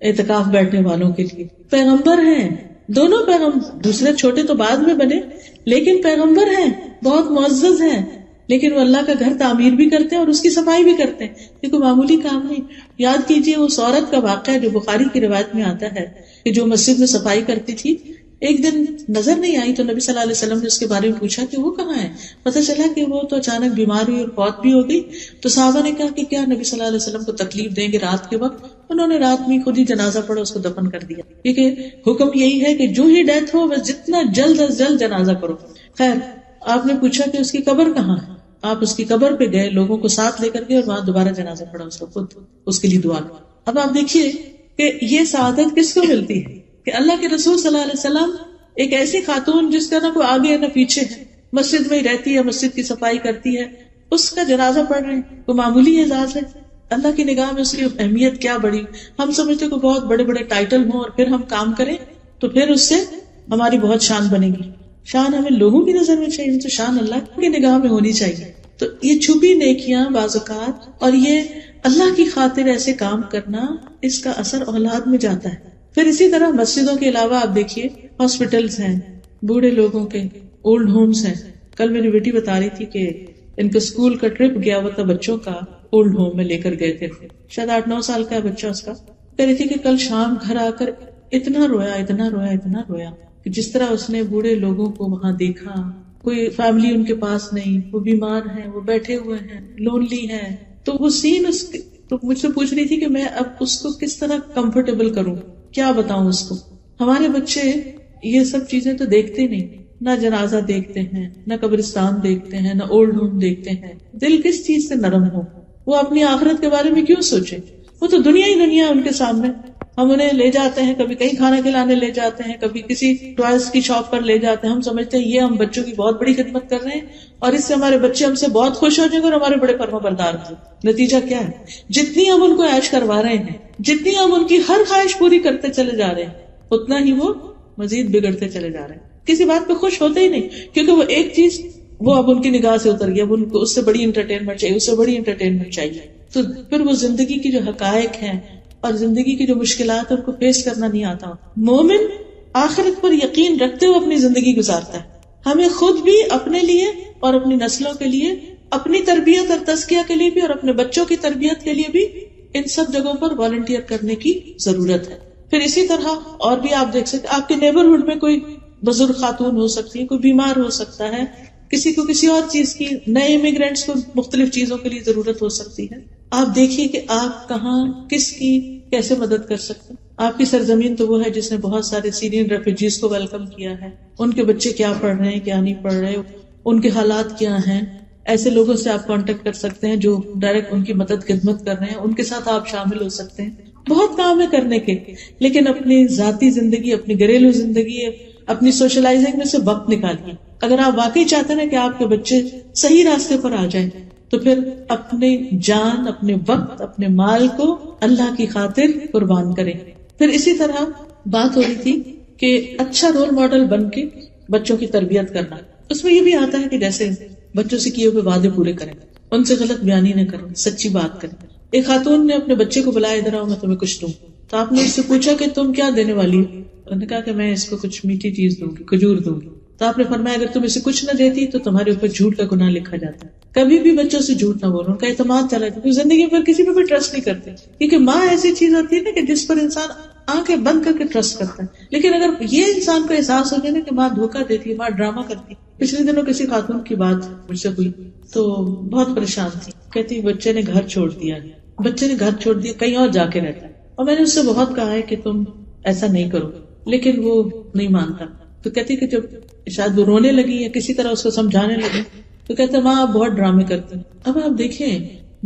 اعتکاف بیٹھنے والوں کے لیے. پیغمبر ہیں دونوں، پیغمبر دوسرے چھوٹے تو بعد میں بنے، لیکن پیغمبر ہیں، بہت معزز ہیں، لیکن وہ اللہ کا گھر تعمیر بھی کرتے ہیں اور اس کی صفائی بھی کرتے ہیں. یہ کوئی معمولی کام نہیں. یاد کیجئے اس عورت کا واقعہ جو بخاری کی روایت میں آتا ہے کہ جو مسجد میں صفائی کرتی تھی، ایک دن نظر نہیں آئی تو نبی صلی اللہ علیہ وسلم نے اس کے بارے میں پوچھا کہ وہ کہاں ہے. پتہ چلا کہ وہ تو اچانک بیمار ہوئی اور فوت بھی ہو گئی. تو صحابہ نے کہا کہ کیا نبی صلی اللہ علیہ وسلم کو تکلیف دیں گے رات کے وقت؟ انہوں نے رات میں خود ہی جنازہ پڑھا، اس کو دفن کر دیا، کیونکہ حکم یہی ہے کہ جو ہی ڈیتھ ہو بس جتنا جلد از جلد جنازہ کرو. خیر، آپ نے پوچھا کہ اس کی قبر کہاں ہے، آپ اس کی قبر پہ گئے، لوگوں کو ساتھ لے کر گئے اور وہاں دوبارہ جنازہ پڑھا اس کو، خود اس کے لیے دعا کی. اب آپ دیکھیے کہ یہ سعادت کس کو ملتی ہے کہ اللہ کے رسول صلی اللہ علیہ وسلم ایک ایسی خاتون جس کا نہ کوئی آگے نہ پیچھے ہے، مسجد میں ہی رہتی ہے، مسجد کی صفائی کرتی ہے، اس کا جنازہ پڑھ رہے ہیں. وہ معمولی اعزاز ہے؟ اللہ کی نگاہ میں اس کی اہمیت کیا بڑی. ہم سمجھتے کہ بہت بڑے بڑے ٹائٹل ہوں اور پھر ہم کام کریں تو پھر اس سے ہماری بہت شان بنے گی. شان ہمیں لوگوں کی نظر میں چاہیے تو شان اللہ کی نگاہ میں ہونی چاہیے. تو یہ چھپی نیکیاں بعض اوقات اور یہ اللہ کی خاطر ایسے کام کرنا، اس کا اثر اولاد میں جاتا ہے. پھر اسی طرح مسجدوں کے علاوہ آپ دیکھیے ہاسپٹلز ہیں، بوڑھے لوگوں کے اولڈ ہومز ہیں. کل میری بیٹی بتا رہی تھی کہ ان کا اسکول کا ٹرپ گیا ہوا تھا بچوں کا، اولڈ ہوم میں لے کر گئے تھے، شاید 8-9 سال کا ہے بچہ اس کا. کہہ رہی تھی کہ کل شام گھر آ کر اتنا رویا کہ جس طرح اس نے بوڑھے لوگوں کو وہاں دیکھا، کوئی فیملی ان کے پاس نہیں، وہ بیمار ہیں، وہ بیٹھے ہوئے ہیں، لونلی ہیں. تو وہ سین تو مجھ سے پوچھ رہی تھی کہ میں اب اس کو کس طرح کمفرٹیبل کروں، کیا بتاؤں اس کو. ہمارے بچے یہ سب چیزیں تو دیکھتے نہیں، نہ جنازہ دیکھتے ہیں، نہ قبرستان دیکھتے ہیں، نہ اولڈ ہوم دیکھتے ہیں. دل کس چیز سے نرم ہو؟ وہ اپنی آخرت کے بارے میں کیوں سوچے؟ وہ تو دنیا ہی دنیا ہے ان کے سامنے. ہم انہیں لے جاتے ہیں، کبھی کہیں کھانا کھلانے لے جاتے ہیں، کبھی کسی ٹوائز کی شاپ پر لے جاتے ہیں. ہم سمجھتے ہیں یہ ہم بچوں کی بہت بڑی خدمت کر رہے ہیں اور اس سے ہمارے بچے ہم سے بہت خوش ہو جائیں گے اور ہمارے بڑے فرما بردار ہوں. نتیجہ کیا ہے؟ جتنی ہم ان کو عیش کروا رہے ہیں، جتنی ہم ان کی ہر خواہش پوری کرتے چلے جا رہے ہیں، اتنا ہی وہ مزید بگڑتے چلے جا رہے ہیں. کسی بات پہ خوش ہوتے ہی نہیں، کیونکہ وہ ایک چیز وہ اب ان کی نگاہ سے اتر گیا، اب ان کو اس سے بڑی انٹرٹینمنٹ چاہیے، اس سے بڑی انٹرٹینمنٹ چاہیے. تو پھر وہ زندگی کی جو حقائق ہیں اور زندگی کی جو مشکلات ہیں ان کو فیس کرنا نہیں آتا. مومن آخرت پر یقین رکھتے ہوئے اپنی زندگی گزارتا ہے. ہمیں خود بھی اپنے لیے اور اپنی نسلوں کے لیے، اپنی تربیت اور تزکیہ کے لیے بھی اور اپنے بچوں کی تربیت کے لیے بھی ان سب جگہوں پر والنٹیئر کرنے کی ضرورت ہے. پھر اسی طرح اور بھی آپ دیکھ سکتے، آپ کے نیبرہڈ میں کوئی بزرگ خاتون ہو سکتی ہے، کوئی بیمار ہو سکتا ہے، کسی کو کسی اور چیز کی، نئے امیگرینٹس کو مختلف چیزوں کے لیے ضرورت ہو سکتی ہے. آپ دیکھیے کہ آپ کہاں کس کی کیسے مدد کر سکتے ہیں. آپ کی سرزمین تو وہ ہے جس نے بہت سارے سیرین ریفیوجیز کو ویلکم کیا ہے. ان کے بچے کیا پڑھ رہے ہیں، کیا نہیں پڑھ رہے، ان کے حالات کیا ہیں. ایسے لوگوں سے آپ کانٹیکٹ کر سکتے ہیں جو ڈائریکٹ ان کی مدد خدمت کر رہے ہیں، ان کے ساتھ آپ شامل ہو سکتے ہیں. بہت کام ہے کرنے کے، لیکن اپنی ذاتی زندگی، اپنی گھریلو زندگی، اپنی سوشلائزنگ میں سے وقت نکالیے. اگر آپ واقعی چاہتے ہیں کہ آپ کے بچے صحیح راستے پر آ جائیں تو پھر اپنے جان، اپنے وقت، اپنے مال کو اللہ کی خاطر قربان کریں. پھر اسی طرح بات ہو رہی تھی کہ اچھا رول ماڈل بن کے بچوں کی تربیت کرنا. اس میں یہ بھی آتا ہے کہ جیسے بچوں سے کیے ہوئے وعدے پورے کریں، ان سے غلط بیانی نہ کریں، سچی بات کریں. ایک خاتون نے اپنے بچے کو بلایا، ادھر آؤ میں تمہیں کچھ دوں. تو آپ نے اس سے پوچھا کہ تم کیا دینے والی ہو؟ انہوں نے کہا کہ میں اس کو کچھ میٹھی چیز دوں گی، کھجور دوں گی. تو آپ نے فرمایا اگر تم اسے کچھ نہ دیتی تو تمہارے اوپر جھوٹ کا گناہ لکھا جاتا ہے. کبھی بھی بچوں سے جھوٹ نہ بولو، ان کا اعتماد چلا جائے. زندگی پر کسی پہ بھی ٹرسٹ نہیں کرتے، کیونکہ ماں ایسی چیز ہوتی ہے نا کہ جس پر انسان آنکھیں بند کر کے ٹرسٹ کرتا ہے. لیکن اگر یہ انسان کو احساس ہو جائے نا کہ ماں دھوکہ دیتی ہے، ماں ڈرامہ کرتی ہے. پچھلے دنوں کسی خاتون کی بات مجھ سے ہوئی تو بہت پریشان تھی. کہتی بچے نے گھر چھوڑ دیا، کہیں اور جا کے رہتا ہے. اور میں نے اس سے بہت کہا ہے کہ تم ایسا نہیں کرو، لیکن وہ نہیں مانتا. تو کہتی کہ جب شاید وہ رونے لگی یا کسی طرح اس کو سمجھانے لگی تو کہتے ماں آپ بہت ڈرامے کرتی. اب آپ دیکھیں،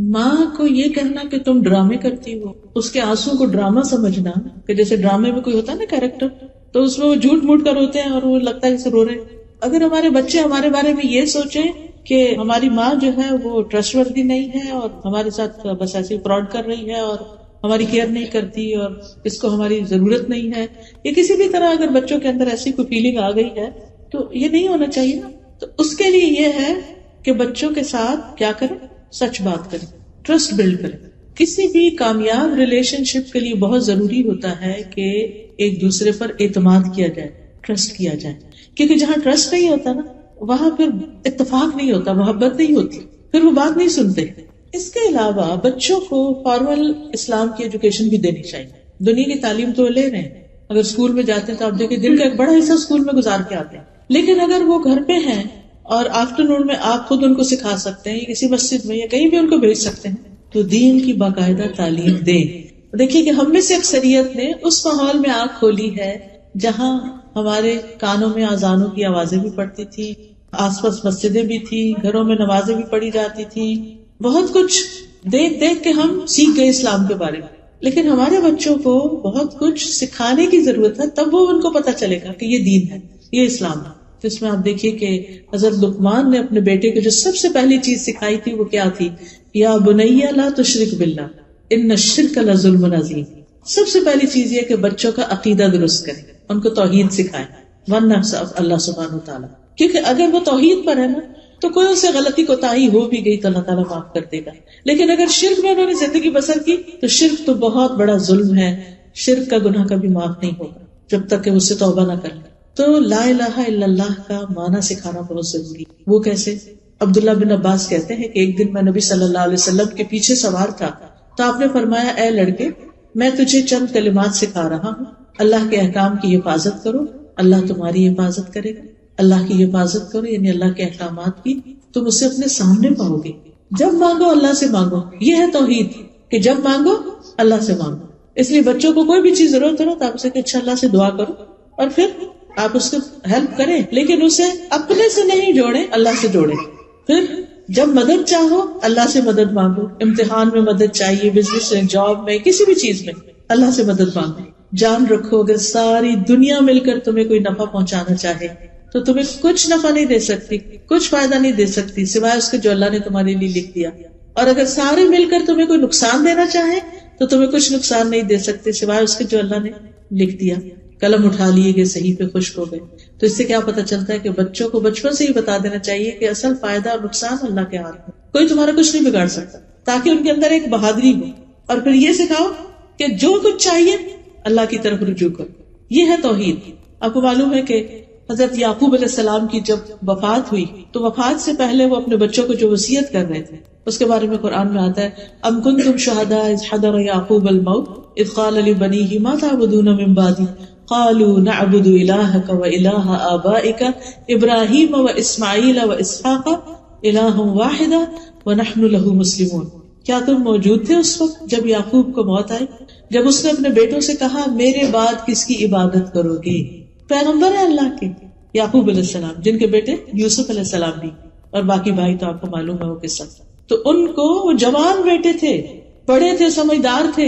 ماں کو یہ کہنا کہ تم ڈرامے کرتی ہو، اس کے آنسو کو ڈرامہ سمجھنا، کہ جیسے ڈرامے میں کوئی ہوتا ہے نا کیریکٹر، تو اس میں وہ جھوٹ موٹ کر ہوتے ہیں اور وہ لگتا ہے جیسے رو رہے. اگر ہمارے بچے ہمارے بارے میں یہ سوچیں کہ ہماری ماں جو ہے وہ ٹرسٹ وردی نہیں ہے اور ہمارے ساتھ بس ایسی فراڈ کر رہی ہے اور ہماری کیئر نہیں کرتی اور اس کو ہماری ضرورت نہیں ہے، یا کسی بھی طرح اگر بچوں کے اندر ایسی کوئی فیلنگ آ گئی ہے تو یہ نہیں ہونا چاہیے نا. تو اس کے لیے یہ ہے کہ بچوں کے ساتھ کیا کریں، سچ بات کریں، ٹرسٹ بلڈ کریں. کسی بھی کامیاب ریلیشن شپ کے لیے بہت ضروری ہوتا ہے کہ ایک دوسرے پر اعتماد کیا جائے، ٹرسٹ کیا جائے. کیونکہ جہاں ٹرسٹ نہیں ہوتا نا وہاں پھر اتفاق نہیں ہوتا، محبت نہیں ہوتی، پھر وہ بات نہیں سنتے. اس کے علاوہ بچوں کو فارمل اسلام کی ایجوکیشن بھی دینی چاہیے. دنیا کی تعلیم تو لے رہے ہیں اگر اسکول میں جاتے ہیں تو آپ دیکھیں دن کا ایک بڑا حصہ اسکول میں گزار کے آتے ہیں. لیکن اگر وہ گھر پہ ہیں اور آفٹرنون میں آپ خود ان کو سکھا سکتے ہیں، کسی مسجد میں یا کہیں بھی ان کو بھیج سکتے ہیں، تو دین کی باقاعدہ تعلیم دیں. دیکھیے کہ ہم میں سے اکثریت نے اس ماحول میں آنکھ کھولی ہے جہاں ہمارے کانوں میں اذانوں کی آوازیں بھی پڑتی تھی، آس پاس مسجدیں بھی تھی، گھروں میں نمازیں بھی پڑھی جاتی تھی، بہت کچھ دیکھ دیکھ کے ہم سیکھ گئے اسلام کے بارے میں. لیکن ہمارے بچوں کو بہت کچھ سکھانے کی ضرورت ہے، تب وہ ان کو پتہ چلے گا کہ یہ دین ہے، یہ اسلام ہے. تو اس میں آپ دیکھیے کہ حضرت لقمان نے اپنے بیٹے کو جو سب سے پہلی چیز سکھائی تھی وہ کیا تھی؟ یا بنی لا تشرک باللہ ان الشرک لظلم عظیم. سب سے پہلی چیز یہ کہ بچوں کا عقیدہ درست کریں، ان کو توحید سکھائیں، ورنہ اللہ سبحانہ وتعالی، کیونکہ اگر وہ توحید پر ہے نا تو کوئی ان سے غلطی کوتاہی ہو بھی گئی تو اللہ تعالیٰ معاف کر دے گا. لیکن اگر شرک میں انہوں نے زندگی بسر کی تو شرک تو بہت بڑا ظلم ہے، شرک کا گناہ کبھی معاف نہیں ہوگا جب تک کہ اس سے توبہ نہ کر لے. تو لا الہ الا اللہ کا معنی سکھانا بہت ضروری. وہ کیسے؟ عبداللہ بن عباس کہتے ہیں کہ ایک دن میں نبی صلی اللہ علیہ وسلم کے پیچھے سوار تھا تو آپ نے فرمایا، اے لڑکے، میں تجھے چند کلمات سکھا رہا ہوں، اللہ کے احکام کی حفاظت کرو، اللہ تمہاری حفاظت کرے گا. اللہ کی حفاظت کرو یعنی اللہ کے احکامات کی، تم اسے اپنے سامنے پاؤ گے. جب مانگو اللہ سے مانگو، یہ ہے توحید کہ جب مانگو اللہ سے مانگو. اس لیے بچوں کو کوئی بھی چیز ضرورت ہو تو آپ اسے کہ اچھا اللہ سے دعا کرو اور پھر آپ اس کو ہیلپ کریں، لیکن اسے اپنے سے نہیں جوڑیں، اللہ سے جوڑیں. پھر جب مدد چاہو اللہ سے مدد مانگو. امتحان میں مدد چاہیے، بزنس میں، جاب میں، کسی بھی چیز میں اللہ سے مدد مانگو. جان رکھو اگر ساری دنیا مل کر تمہیں کوئی نفع پہنچانا چاہے تو تمہیں کچھ نفع نہیں دے سکتی، کچھ فائدہ نہیں دے سکتی سوائے اس کے جو اللہ نے تمہارے لیے لکھ دیا. اور اگر سارے مل کر تمہیں کوئی نقصان دینا چاہے تو تمہیں کچھ نقصان نہیں دے سکتے سوائے اس کے جو اللہ نے لکھ دیا. قلم اٹھا لیے گئے، صحیح پہ خشک ہو گئے. تو اس سے کیا پتہ چلتا ہے کہ بچوں کو بچپن سے ہی بتا دینا چاہیے کہ اصل فائدہ اور نقصان اللہ کے ہاتھ میں، کوئی تمہارا کچھ نہیں بگاڑ سکتا، تاکہ ان کے اندر ایک بہادری ہو. اور پھر یہ سکھاؤ کہ جو کچھ چاہیے اللہ کی طرف رجوع کرو. یہ ہے توحید. آپ کو معلوم ہے کہ حضرت یعقوب علیہ السلام کی جب وفات ہوئی تو وفات سے پہلے وہ اپنے بچوں کو جو وصیت کر رہے تھے اس کے بارے میں قرآن میں آتا ہے، ام کنتم شہداء اذ حضر یعقوب الموت اذ قال لبنیہ ما تعبدون من بعدی قالوا نعبد الہک والہ آبائک ابراہیم واسماعیل واسحاق الہ واحدا ونحن لہ مسلمون. کیا تم موجود تھے اس وقت جب یعقوب کو موت آئی، جب اس نے اپنے بیٹوں سے کہا میرے بعد کس کی عبادت کرو گے؟ پیغمبر ہے اللہ کے یعقوب علیہ السلام، جن کے بیٹے یوسف علیہ السلام بھی، اور باقی بھائی تو آپ کو معلوم ہے وہ قصہ. تو ان کو وہ جوان بیٹے تھے، بڑے تھے، سمجھدار تھے،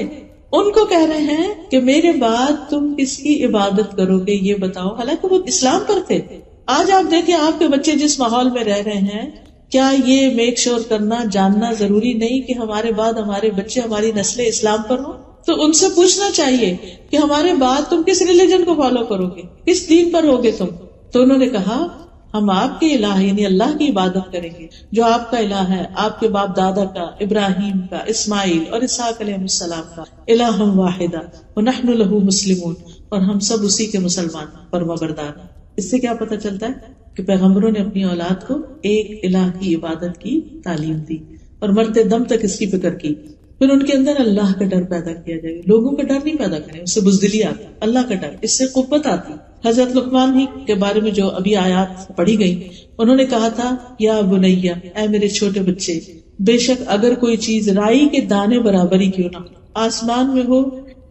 ان کو کہہ رہے ہیں کہ میرے بعد تم کس کی عبادت کرو گے یہ بتاؤ، حالانکہ وہ اسلام پر تھے. آج آپ دیکھیں آپ کے بچے جس ماحول میں رہ رہے ہیں، کیا یہ میک شور کرنا، جاننا ضروری نہیں کہ ہمارے بعد ہمارے بچے، ہماری نسلیں اسلام پر ہوں؟ تو ان سے پوچھنا چاہیے کہ ہمارے بعد تم کس ریلیجن کو فالو کرو گے، کس دین پر ہوگے تم؟ تو انہوں نے کہا ہم آپ کے الہ یعنی اللہ کی عبادت کریں گے جو آپ کا الہ ہے، آپ کے باپ دادا کا، ابراہیم کا، اسماعیل اور اسحاق علیہ السلام کا، الہ واحدہ ونحن لہ مسلمون، اور ہم سب اسی کے مسلمان فرمانبردار ہیں. اس سے کیا پتہ چلتا ہے کہ پیغمبروں نے اپنی اولاد کو ایک الہ کی عبادت کی تعلیم دی اور مرتے دم تک اس کی فکر کی. پھر ان کے اندر اللہ کا ڈر پیدا کیا جائے. لوگوں کا ڈر نہیں پیدا کریں، اس سے بزدلی آتی، اللہ کا ڈر، اس سے قوت آتی. حضرت لقمان ہی کے بارے میں جو ابھی آیات پڑھی گئی، انہوں نے کہا تھا یا بنیا، اے میرے چھوٹے بچے، بے شک اگر کوئی چیز رائی کے دانے برابر ہی کیوں نہ ہو، آسمان میں ہو،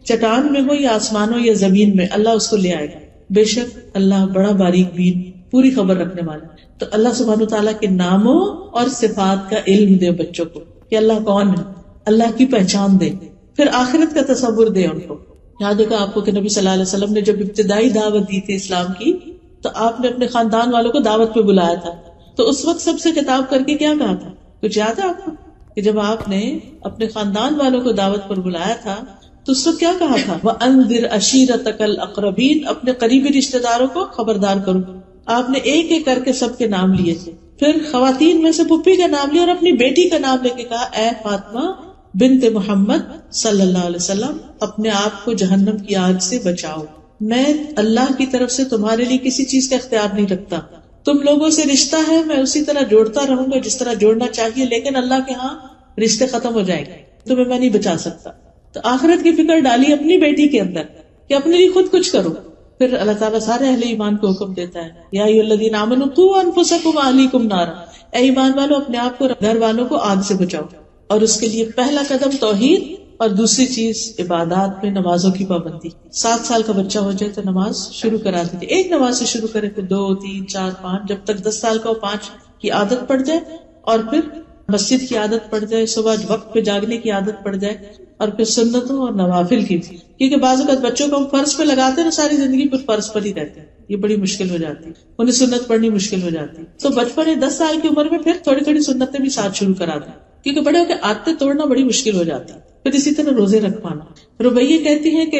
چٹان میں ہو، یا آسمانوں یا زمین میں، اللہ اس کو لے آئے گا. بے شک اللہ بڑا باریک بین، پوری خبر رکھنے والا. تو اللہ سبحانہ وتعالیٰ کے ناموں اور صفات کا علم دے بچوں کو کہ اللہ کون ہے، اللہ کی پہچان دے، پھر آخرت کا تصور دے ان کو. یاد ہوگا آپ کو کہ نبی صلی اللہ علیہ وسلم نے جب ابتدائی دعوت دی تھی اسلام کی تو آپ نے اپنے خاندان والوں کو دعوت پہ بلایا تھا. تو اس وقت سب سے خطاب کر کے کیا کہا تھا؟ کچھ یاد ہے آپ کو کہ جب آپ نے اپنے خاندان والوں کو دعوت پر بلایا تھا تو اس وقت کیا کہا تھا؟ وَأَنذِرْ عَشِيرَتَكَ الْأَقْرَبِينَ، اپنے قریبی رشتہ داروں کو خبردار کرو. آپ نے ایک ایک کر کے سب کے نام لیے تھے. پھر خواتین میں سے پھپھی کا نام لیا اور اپنی بیٹی کا نام لے کے کہا اے فاطمہ بنت محمد صلی اللہ علیہ وسلم، اپنے آپ کو جہنم کی آگ سے بچاؤ. میں اللہ کی طرف سے تمہارے لیے کسی چیز کا اختیار نہیں رکھتا. تم لوگوں سے رشتہ ہے، میں اسی طرح جوڑتا رہوں گا جس طرح جوڑنا چاہیے، لیکن اللہ کے ہاں رشتے ختم ہو جائیں گے، تمہیں میں نہیں بچا سکتا. تو آخرت کی فکر ڈالی اپنی بیٹی کے اندر کہ اپنے لیے خود کچھ کرو. پھر اللہ تعالیٰ سارے اہل ایمان کو حکم دیتا ہے یا ایھا الذین آمنوا قوا انفسکم واہلیکم نارا، اے ایمان والو اپنے آپ کو گھر والوں کو آگ سے بچاؤ. اور اس کے لیے پہلا قدم توحید، اور دوسری چیز عبادات میں نمازوں کی پابندی. 7 سال کا بچہ ہو جائے تو نماز شروع کرا دیتے، ایک نماز سے شروع کرے، پھر 2 3 4 5، جب تک 10 سال کا ہو 5 کی عادت پڑ جائے، اور پھر مسجد کی عادت پڑ جائے، صبح وقت پہ جاگنے کی عادت پڑ جائے، اور پھر سنتوں اور نوافل کی بھی. کیونکہ بعض اوقات بچوں کو ہم فرض پہ لگاتے ہیں نا، ساری زندگی پھر فرض پر ہی رہتے ہیں، یہ بڑی مشکل ہو جاتی ہے، انہیں سنت پڑھنی مشکل ہو جاتی ہے. تو بچپن 10 سال کی عمر میں پھر تھوڑی تھوڑی سنتیں بھی ساتھ شروع کرا دیں، کیونکہ بڑے ہو کے عادتیں توڑنا بڑی مشکل ہو جاتی ہے. پھر اسی طرح روزے رکھوانا. ربیہ کہتی ہیں کہ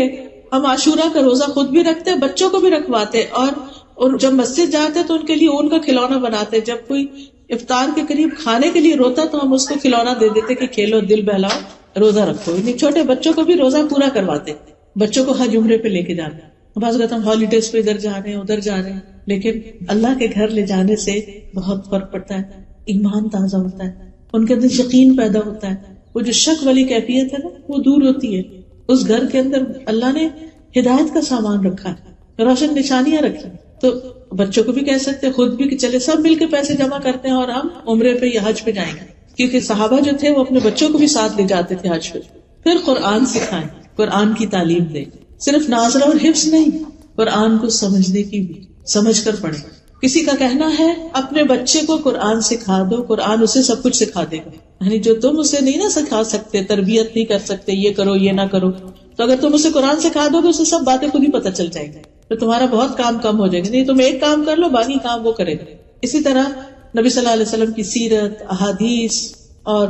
ہم عاشورہ کا روزہ خود بھی رکھتے ہیں، بچوں کو بھی رکھواتے، اور جب مسجد جاتے تو ان کے لیے اون کا کھلونا بناتے. جب کوئی افطار کے قریب کھانے کے لیے روتا تو ہم اس کو کھلونا دے دیتے کہ کھیلو، دل بہلاؤ، روزہ رکھو. یعنی چھوٹے بچوں کو بھی روزہ پورا کرواتے، بچوں کو حج عمرے پہ لے کے جانا. بعض اوقات ہم ہالیڈیز پہ ادھر جا رہے ہیں ادھر جا رہے ہیں، لیکن اللہ کے گھر لے جانے سے بہت فرق پڑتا ہے. ایمان تازہ ہوتا ہے، ان کے اندر یقین پیدا ہوتا ہے، وہ جو شک والی کیفیت ہے نا وہ دور ہوتی ہے. اس گھر کے اندر اللہ نے ہدایت کا سامان رکھا ہے، روشن نشانیاں رکھی. تو بچوں کو بھی کہہ سکتے، خود بھی کہ چلے سب مل کے پیسے جمع کرتے ہیں اور ہم عمرے پہ یا حج پہ جائیں گے. کیونکہ صحابہ جو تھے وہ اپنے بچوں کو بھی ساتھ لے جاتے تھے حج پہ. پھر قرآن سکھائیں، قرآن کی تعلیم دیں، صرف ناظرہ اور حفظ نہیں، قرآن کو سمجھنے کی بھی، سمجھ کر پڑھیں. کسی کا کہنا ہے اپنے بچے کو قرآن سکھا دو، قرآن اسے سب کچھ سکھا دے گا. یعنی جو تم اسے نہیں نہ سکھا سکتے، تربیت نہیں کر سکتے، یہ کرو یہ نہ کرو، تو اگر تم اسے قرآن سکھا دو گے اسے سب باتیں خود ہی پتہ چل جائیں گی، تو تمہارا بہت کام کم ہو جائے گا. نہیں تم ایک کام کر لو، باقی کام وہ کرے گا. اسی طرح نبی صلی اللہ علیہ وسلم کی سیرت، احادیث اور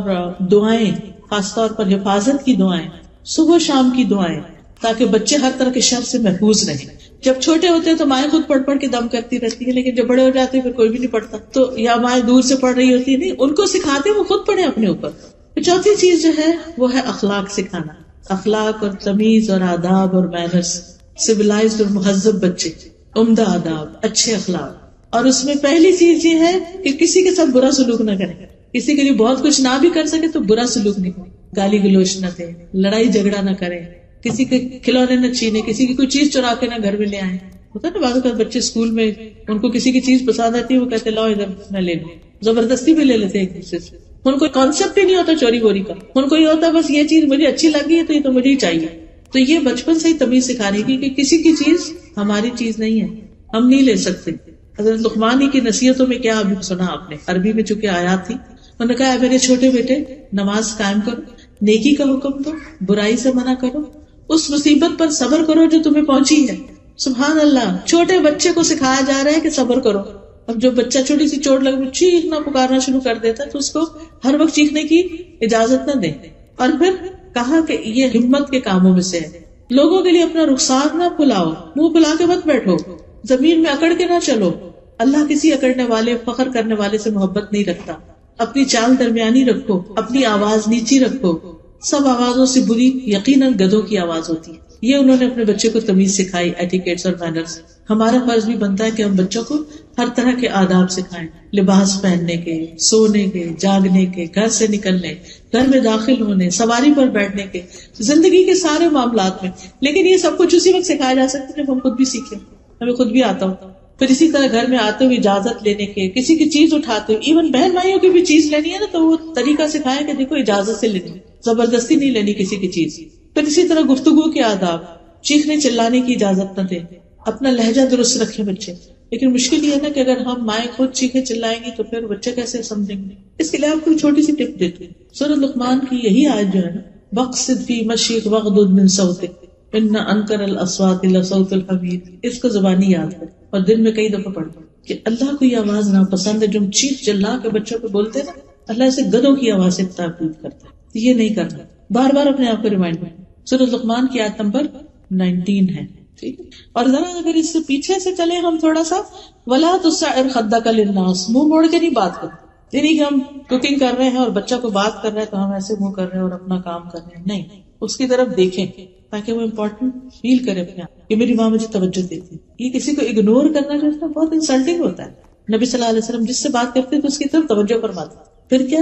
دعائیں، خاص طور پر حفاظت کی دعائیں، صبح شام کی دعائیں، تاکہ بچے ہر طرح کے شر سے محفوظ رہیں. جب چھوٹے ہوتے ہیں تو مائیں خود پڑھ پڑھ کے دم کرتی رہتی ہے، لیکن جب بڑے ہو جاتے ہیں پھر کوئی بھی نہیں پڑھتا، تو یا مائیں دور سے پڑھ رہی ہوتی ہے، نہیں ان کو سکھاتے وہ خود پڑھیں اپنے اوپر. چوتھی چیز جو ہے وہ ہے اخلاق سکھانا، اخلاق اور تمیز اور آداب اور مینرز. سویلائزڈ اور مہذب بچے، عمدہ آداب، اچھے اخلاق. اور اس میں پہلی چیز یہ ہے کہ کسی کے ساتھ برا سلوک نہ کریں. کسی کے لیے بہت کچھ نہ بھی کر سکے تو برا سلوک نہیں کریں، گالی گلوچ نہ دیں، لڑائی جھگڑا نہ کریں، کسی کے کھلونے نہ چھینے، کسی کی کوئی چیز چرا کے نہ گھر میں لے آئیں. ہوتا ہے نا بعض اوقات بچے اسکول میں ان کو کسی کی چیز پسند آتی ہے، وہ کہتے لاؤ ادھر میں لے لوں، زبردستی بھی لے لیتے ایک دوسرے سے. ان کو کانسیپٹ ہی نہیں ہوتا چوری بوری کا، ان کو یہ ہوتا بس یہ چیز مجھے اچھی لگی ہے تو یہ تو مجھے ہی چاہیے. تو یہ بچپن سے ہی تمیز سکھانے کی کہ کسی کی چیز ہماری چیز نہیں ہے، ہم نہیں لے سکتے. حضرت لقمان ہی کی نصیحتوں میں کیا ابھی سنا آپ نے، عربی میں چونکہ آیات تھی، انہوں نے کہا اے میرے چھوٹے بیٹے نماز قائم کرو، نیکی کا حکم دو، برائی سے منع کرو، اس مصیبت پر صبر کرو جو تمہیں پہنچی ہے. سبحان اللہ، چھوٹے بچے کو سکھایا جا رہا ہے کہ صبر کرو. اب جو بچہ چھوٹی سی چوٹ لگ چیخنا پکارنا شروع کر دیتا ہے تو اس کو ہر وقت چیخنے کی اجازت نہ دیں. اور پھر کہا کہ یہ ہمت کے کاموں میں سے ہے. لوگوں کے لیے اپنا رخسار نہ پھلاؤ، منہ پھلا کے مت بیٹھو، زمین میں اکڑ کے نہ چلو. اللہ کسی اکڑنے والے، فخر کرنے والے سے محبت نہیں رکھتا. اپنی چال درمیانی رکھو، اپنی آواز نیچی رکھو. سب آوازوں سے بری یقیناً گدھوں کی آواز ہوتی ہے. یہ انہوں نے اپنے بچے کو تمیز سکھائی، ایٹیکیٹس اور مینرز. ہمارا فرض بھی بنتا ہے کہ ہم بچوں کو ہر طرح کے آداب سکھائیں، لباس پہننے کے، سونے کے، جاگنے کے، گھر سے نکلنے، گھر میں داخل ہونے، سواری پر بیٹھنے کے، زندگی کے سارے معاملات میں. لیکن یہ سب کچھ اسی وقت سکھایا جا سکتا ہے جب ہم خود بھی سیکھیں، ہمیں خود بھی آتا ہو. پھر اسی طرح گھر میں آتے ہوئے اجازت لینے کے، کسی کی چیز اٹھاتے ہوئے، ایون بہن بھائیوں کی بھی چیز لینی ہے نا تو وہ طریقہ سکھایا کہ دیکھو اجازت سے لینی، زبردستی نہیں لینی کسی کی چیز. پھر اسی طرح گفتگو کے آداب، چیخنے چلانے کی اجازت نہ دیں، اپنا لہجہ درست رکھیں بچے. لیکن مشکل یہ ہے نا کہ اگر ہم مائیں خود چیخے چلائیں گی تو پھر بچے کیسے سمجھیں گے. اس کے لیے آپ کو چھوٹی سی ٹپ دیتی ہوں. سورۃ لقمان کی یہی آیت جو ہے نا، وَاقْصِدْ فِي مَشْيِكَ وَاغْضُضْ مِنْ صَوْتِكَ إِنَّ أَنكَرَ الْأَصْوَاتِ لَصَوْتُ الْحَمِيرِ. اس کو زبانی یاد کر اور دن میں کئی دفعہ پڑھ کہ اللہ کو یہ آواز ناپسند ہے جو ہم چیخ چلا کے بچوں کو بولتے ہیں نا، اللہ اسے گدھوں کی آواز سے تعبیر کرتا ہے. یہ نہیں کرنا، بار بار اپنے آپ کو ریمائنڈ کریں. سورۃ لقمان کی آیت نمبر 19 ہے. ٹھیک ہے. اور ذرا اگر اس سے پیچھے سے چلے ہم تھوڑا سا، وَلَا تُسَعِّرْ خَدَّكَ لِلنَّاسِ، منہ موڑ کے نہیں بات کرتے. یعنی کہ ہم کوکنگ کر رہے ہیں اور بچہ کو بات کر رہے ہیں تو ہم ایسے منہ کر رہے ہیں اور اپنا کام کر رہے ہیں. نہیں، اس کی طرف دیکھیں تاکہ وہ امپورٹنٹ فیل کرے اپنے آپ کہ میری ماں مجھے توجہ دیتی. یہ کسی کو اگنور کرنا جو ہے بہت انسلٹنگ ہوتا ہے. نبی صلی اللہ علیہ وسلم جس سے بات کرتے تو اس کی طرف توجہ فرماتے. پھر کیا،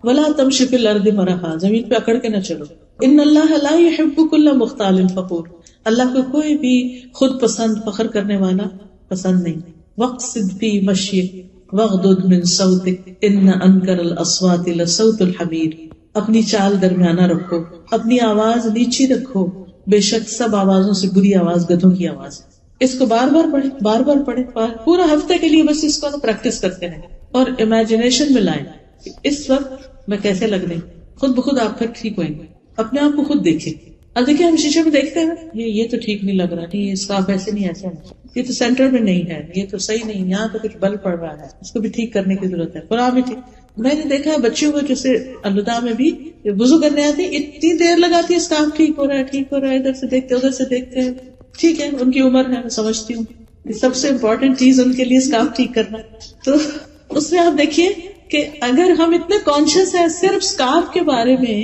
وَلَا تَمْشِ فِي الْأَرْضِ مَرَحًا، زمین پہ اکڑ کے نہ چلو. ان اللہ لا يحب كل مختال فخور، اللہ کو کوئی بھی خود پسند فخر کرنے والا پسند نہیں. واقصد فی مشیک واغضض من صوتک ان انکر الاصوات لصوت الحمیر، اپنی چال درمیانہ رکھو، اپنی آواز نیچی رکھو، بے شک سب آوازوں سے بری آواز گدھوں کی آواز. اس کو بار بار پڑھیں پورا ہفتے کے لیے، بس اس کو پریکٹس کرتے رہیں اور امیجنیشن میں لائیں کہ اس وقت میں کیسے لگ رہی. خود بخود آپ پھر ٹھیک ہوئیں گے. اپنے آپ کو خود دیکھیں. اب دیکھیں ہم شیشے میں دیکھتے ہیں یہ تو ٹھیک نہیں لگ رہا، نہیں اسکارف ایسے نہیں، ایسا نہیں، یہ تو سینٹر میں نہیں ہے، یہ تو صحیح نہیں، یہاں تو کچھ بل پڑ رہا ہے، اس کو بھی ٹھیک کرنے کی ضرورت ہے. قرآن بھی ٹھیک. میں نے دیکھا ہے بچیوں کو جیسے الوداع میں بھی وضو کرنے آتی اتنی دیر لگاتی ہے اسکارف ٹھیک ہو رہا ہے، ادھر سے دیکھتے ادھر سے دیکھتے ہیں. ٹھیک ہے ان کی عمر ہے، میں سمجھتی ہوں سب سے امپورٹنٹ چیز ان کے لیے اسکارف ٹھیک کرنا. تو اس میں آپ دیکھیے کہ اگر ہم اتنے کانشیس ہیں صرف اسکارف کے بارے میں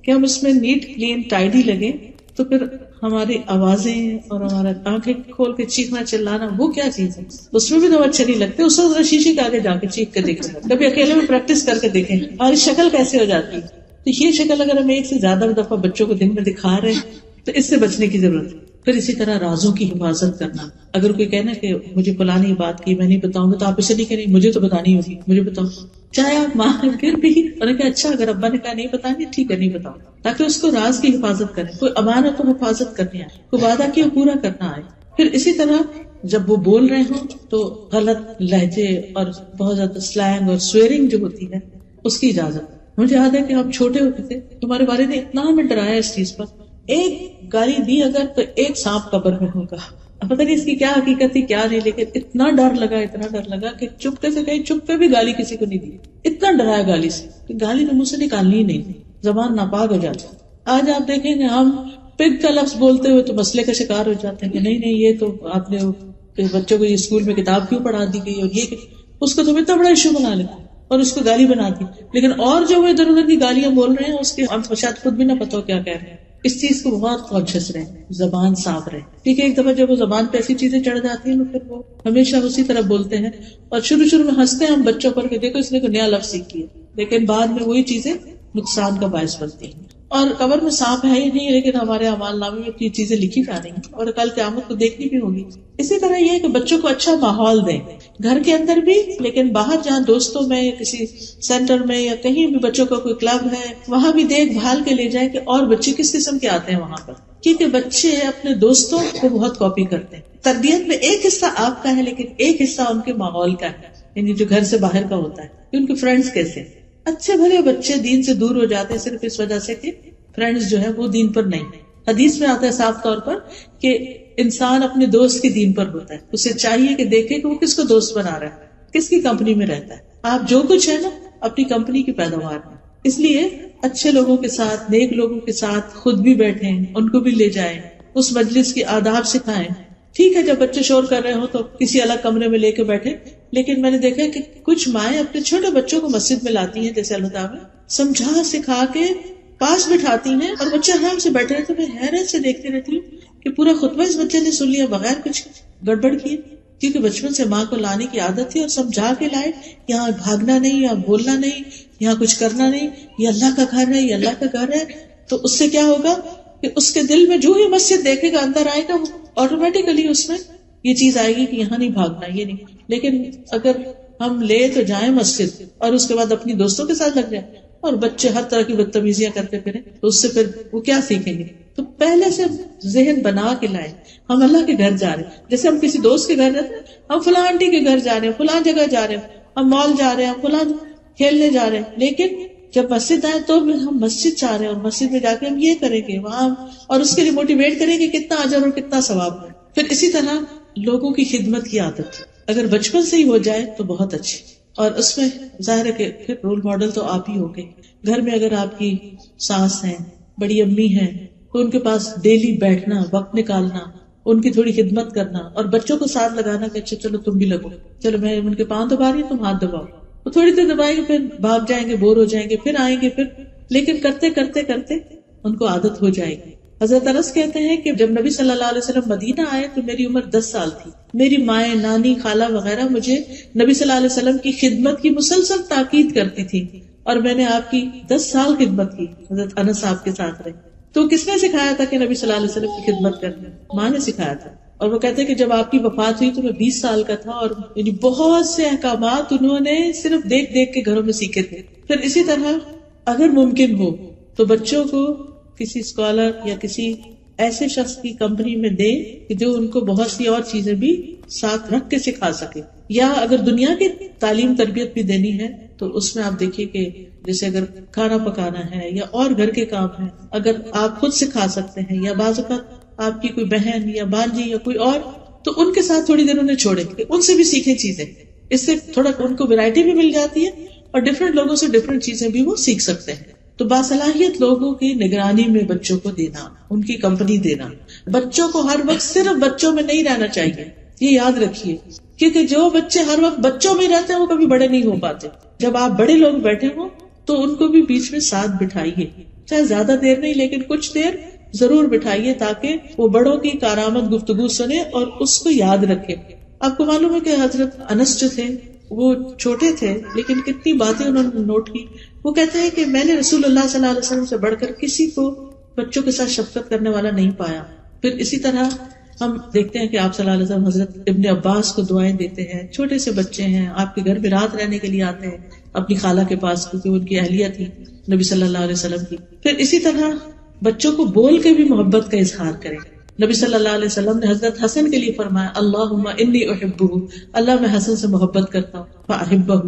کہ ہم اس میں نیٹ کلین ٹائڈی لگے، تو پھر ہماری آوازیں اور ہمارا آنکھیں کھول کے چیخنا چلانا وہ کیا چیز ہے. اس میں بھی تو اچھے نہیں لگتے. اس وقت شیشے کے آگے جا کے چیخ کے دیکھیں، کبھی اکیلے میں پریکٹس کر کے دیکھیں ہماری شکل کیسے ہو جاتی ہے. تو یہ شکل اگر ہم ایک سے زیادہ دفعہ بچوں کو دن میں دکھا رہے ہیں تو اس سے بچنے کی ضرورت ہے. پھر اسی طرح رازوں کی حفاظت کرنا. اگر کوئی کہنا کہ مجھے فلانی بات کی میں نہیں بتاؤں گا، تو آپ اسے نہیں کہیں مجھے تو بتانی ہوگی، مجھے بتاؤ. چاہے آپ ماں ہیں پھر بھی انہوں نے کہا اچھا اگر ابا نے کہا نہیں بتانی ٹھیک ہے نہیں بتاؤ، تاکہ اس کو راز کی حفاظت کریں. کوئی امانت کو حفاظت کرنی آئے، کوئی وعدہ کیا پورا کرنا آئے. پھر اسی طرح جب وہ بول رہے ہوں تو غلط لہجے اور بہت زیادہ سلینگ اور سویرنگ جو ہوتی ہے اس کی اجازت. مجھے یاد ہے کہ ہم چھوٹے ہوتے تھے، ہمارے والد نے اتنا ہمیں ڈرایا اس چیز پر، ایک گالی دی اگر تو ایک سانپ قبر میں ہوگا. پتہ نہیں اس کی کیا حقیقت تھی کیا نہیں، لیکن اتنا ڈر لگا کہ چپکے سے کہیں چپکے بھی گالی کسی کو نہیں دی. اتنا ڈرایا گالی سے کہ گالی تو منہ سے نکالنی ہی نہیں، زبان ناپاک ہو جاتی. آج آپ دیکھیں گے ہم پگ کا لفظ بولتے ہوئے تو مسئلے کا شکار ہو جاتے ہیں کہ نہیں یہ تو آپ نے بچوں کو یہ اسکول میں کتاب کیوں پڑھا دی گئی، اور یہ اس کو تم اتنا بڑا ایشو بنا لیتے اور اس کو گالی بنا دی. لیکن اور جو وہ ادھر ادھر کی گالیاں بول رہے ہیں اس کے ہم شاید خود بھی نہ پتا ہو کیا کہہ رہے ہیں. اس چیز کو بہت کانشیس رہے، زبان صاف رہے. ٹھیک ہے ایک دفعہ جب وہ زبان پہ ایسی چیزیں چڑھ جاتی ہیں تو پھر وہ ہمیشہ اسی طرح بولتے ہیں اور شروع میں ہنستے ہیں ہم بچوں پر کہ دیکھو اس نے کوئی نیا لفظ سیکھی ہے، لیکن بعد میں وہی چیزیں نقصان کا باعث بنتی ہیں. اور قبر میں سانپ ہے ہی نہیں، لیکن ہمارے اعمال نامے میں یہ چیزیں لکھی جا رہی ہیں اور کل قیامت کو دیکھنی بھی ہوگی. اسی طرح یہ ہے کہ بچوں کو اچھا ماحول دیں، گھر کے اندر بھی، لیکن باہر جہاں دوستوں میں یا کسی سینٹر میں یا کہیں بھی بچوں کا کوئی کلب ہے وہاں بھی دیکھ بھال کے لے جائیں کہ اور بچے کس قسم کے آتے ہیں وہاں پر. کیونکہ بچے اپنے دوستوں کو بہت کاپی کرتے ہیں. تربیت میں ایک حصہ آپ کا ہے لیکن ایک حصہ ان کے ماحول کا ہے، یعنی جو گھر سے باہر کا ہوتا ہے کہ ان کے فرینڈز کیسے. اچھے بھلے بچے دین سے دور ہو جاتے ہیں صرف اس وجہ سے کہ فرینڈز جو ہے وہ دین پر نہیں. حدیث میں آتا ہے صاف طور پر کہ انسان اپنے دوست کے دین پر ہوتا ہے. اسے چاہیے کہ دیکھے کہ وہ کس کو دوست بنا رہا ہے، کس کی کمپنی میں رہتا ہے. آپ جو کچھ ہے نا اپنی کمپنی کی پیداوار ہے. اس لیے اچھے لوگوں کے ساتھ، نیک لوگوں کے ساتھ خود بھی بیٹھیں، ان کو بھی لے جائیں، اس مجلس کی آداب سکھائیں. ٹھیک ہے جب بچے شور کر رہے ہوں تو کسی الگ کمرے میں لے کے بیٹھے، لیکن میں نے دیکھا کہ کچھ مائیں اپنے چھوٹے بچوں کو مسجد میں لاتی ہیں جیسے اللہ تعالیٰ سمجھا سکھا کے پاس بٹھاتی ہیں اور بچے آرام سے بیٹھے رہتے. میں حیرت سے دیکھتی رہتی ہوں کہ پورا خطبہ اس بچے نے سن لیا بغیر کچھ گڑبڑ کیے، کیونکہ بچپن سے ماں کو لانے کی عادت تھی اور سمجھا کے لائے یہاں بھاگنا نہیں، یہاں بولنا نہیں، یہاں کچھ کرنا نہیں، یہ اللہ کا گھر ہے، یہ اللہ کا گھر ہے. تو اس سے کیا ہوگا کہ اس کے دل میں جو ہی مسجد دیکھے گا اندر آئے گا آٹومیٹیکلی اس میں یہ چیز آئے گی کہ یہاں نہیں بھاگنا، یہ نہیں. لیکن اگر ہم لے تو جائیں مسجد اور اس کے بعد اپنی دوستوں کے ساتھ لگ جائیں اور بچے ہر طرح کی بدتمیزیاں کرتے پھریں تو اس سے پھر وہ کیا سیکھیں گے. تو پہلے سے ذہن بنا کے لائیں ہم اللہ کے گھر جا رہے ہیں. جیسے ہم کسی دوست کے گھر جاتے ہیں، ہم فلاں آنٹی کے گھر جا رہے ہیں، فلاں جگہ جا رہے ہیں، ہم مال جا رہے ہیں، ہم فلاں کھیلنے جا رہے ہیں. لیکن جب مسجد آئے تو ہم مسجد جا رہے ہیں اور مسجد میں جا کے ہم یہ کریں گے وہاں، اور اس کے لیے موٹیویٹ کریں گے کتنا اجر اور کتنا ثواب ہے. پھر اسی طرح لوگوں کی خدمت کی عادت اگر بچپن سے ہی ہو جائے تو بہت اچھی. اور اس میں ظاہر ہے کہ پھر رول ماڈل تو آپ ہی ہوگے. گھر میں اگر آپ کی ساس ہیں، بڑی امی ہیں، تو ان کے پاس ڈیلی بیٹھنا، وقت نکالنا، ان کی تھوڑی خدمت کرنا اور بچوں کو ساتھ لگانا کہ اچھا چلو تم بھی لگو، چلو میں ان کے پاؤں دبا رہی ہوں تم ہاتھ دباؤ. وہ تھوڑی دیر دبائیں گے پھر بھاگ جائیں گے، بور ہو جائیں گے، پھر آئیں گے پھر، لیکن کرتے کرتے کرتے ان کو عادت ہو جائے گی. حضرت انس کہتے ہیں کہ جب نبی صلی اللہ علیہ وسلم مدینہ آئے تو میری عمر 10 سال تھی. میری مائیں، نانی، خالہ وغیرہ مجھے نبی صلی اللہ علیہ وسلم کی خدمت کی مسلسل تاکید کرتی تھی اور میں نے آپ کی 10 سال خدمت کی. حضرت انس آپ کے ساتھ رہے. تو کس نے سکھایا تھا کہ نبی صلی اللہ علیہ وسلم کی خدمت کرنا؟ ماں نے سکھایا تھا. اور وہ کہتے ہیں کہ جب آپ کی وفات ہوئی تو میں 20 سال کا تھا، اور یعنی بہت سے احکامات انہوں نے صرف دیکھ دیکھ کے گھروں میں سیکھے تھے. پھر اسی طرح اگر ممکن ہو تو بچوں کو کسی اسکالر یا کسی ایسے شخص کی کمپنی میں دیں کہ جو ان کو بہت سی اور چیزیں بھی ساتھ رکھ کے سکھا سکے. یا اگر دنیا کی تعلیم تربیت بھی دینی ہے تو اس میں آپ دیکھیے کہ جیسے اگر کھانا پکانا ہے یا اور گھر کے کام ہیں، اگر آپ خود سکھا سکتے ہیں، یا بعض اوقات آپ کی کوئی بہن یا بانجی یا کوئی اور، تو ان کے ساتھ تھوڑی دیر انہیں چھوڑیں کہ ان سے بھی سیکھیں چیزیں. اس سے تھوڑا ان کو ویرائٹی بھی مل جاتی ہے اور ڈفرینٹ لوگوں سے ڈفرینٹ چیزیں بھی وہ سیکھ سکتے ہیں. تو باصلاحیت لوگوں کی نگرانی میں بچوں کو دینا، ان کی کمپنی دینا. بچوں کو ہر وقت صرف بچوں میں نہیں رہنا چاہیے، یہ یاد رکھیے، کیونکہ جو بچے ہر وقت بچوں میں رہتے ہیں وہ کبھی بڑے نہیں ہو پاتے. جب آپ بڑے لوگ بیٹھے ہوں تو ان کو بھی بیچ میں ساتھ بٹھائیے، چاہے زیادہ دیر نہیں لیکن کچھ دیر ضرور بٹھائیے تاکہ وہ بڑوں کی کارآمد گفتگو سنے اور اس کو یاد رکھے. آپ کو معلوم ہے کہ حضرت انس جو تھے وہ چھوٹے تھے لیکن کتنی باتیں انہوں نے نوٹ کی. وہ کہتے ہیں کہ میں نے رسول اللہ صلی اللہ علیہ وسلم سے بڑھ کر کسی کو بچوں کے ساتھ شفقت کرنے والا نہیں پایا. پھر اسی طرح ہم دیکھتے ہیں کہ آپ صلی اللہ علیہ وسلم حضرت ابن عباس کو دعائیں دیتے ہیں. چھوٹے سے بچے ہیں، آپ کے گھر میں رات رہنے کے لیے آتے ہیں اپنی خالہ کے پاس کیونکہ ان کی اہلیہ تھی نبی صلی اللہ علیہ وسلم کی. پھر اسی طرح بچوں کو بول کے بھی محبت کا اظہار کریں. نبی صلی اللہ علیہ وسلم نے حضرت حسن کے لیے فرمایا اللہم انی احبہ، اللہ میں حسن سے محبت کرتا ہوں، فاحبہ،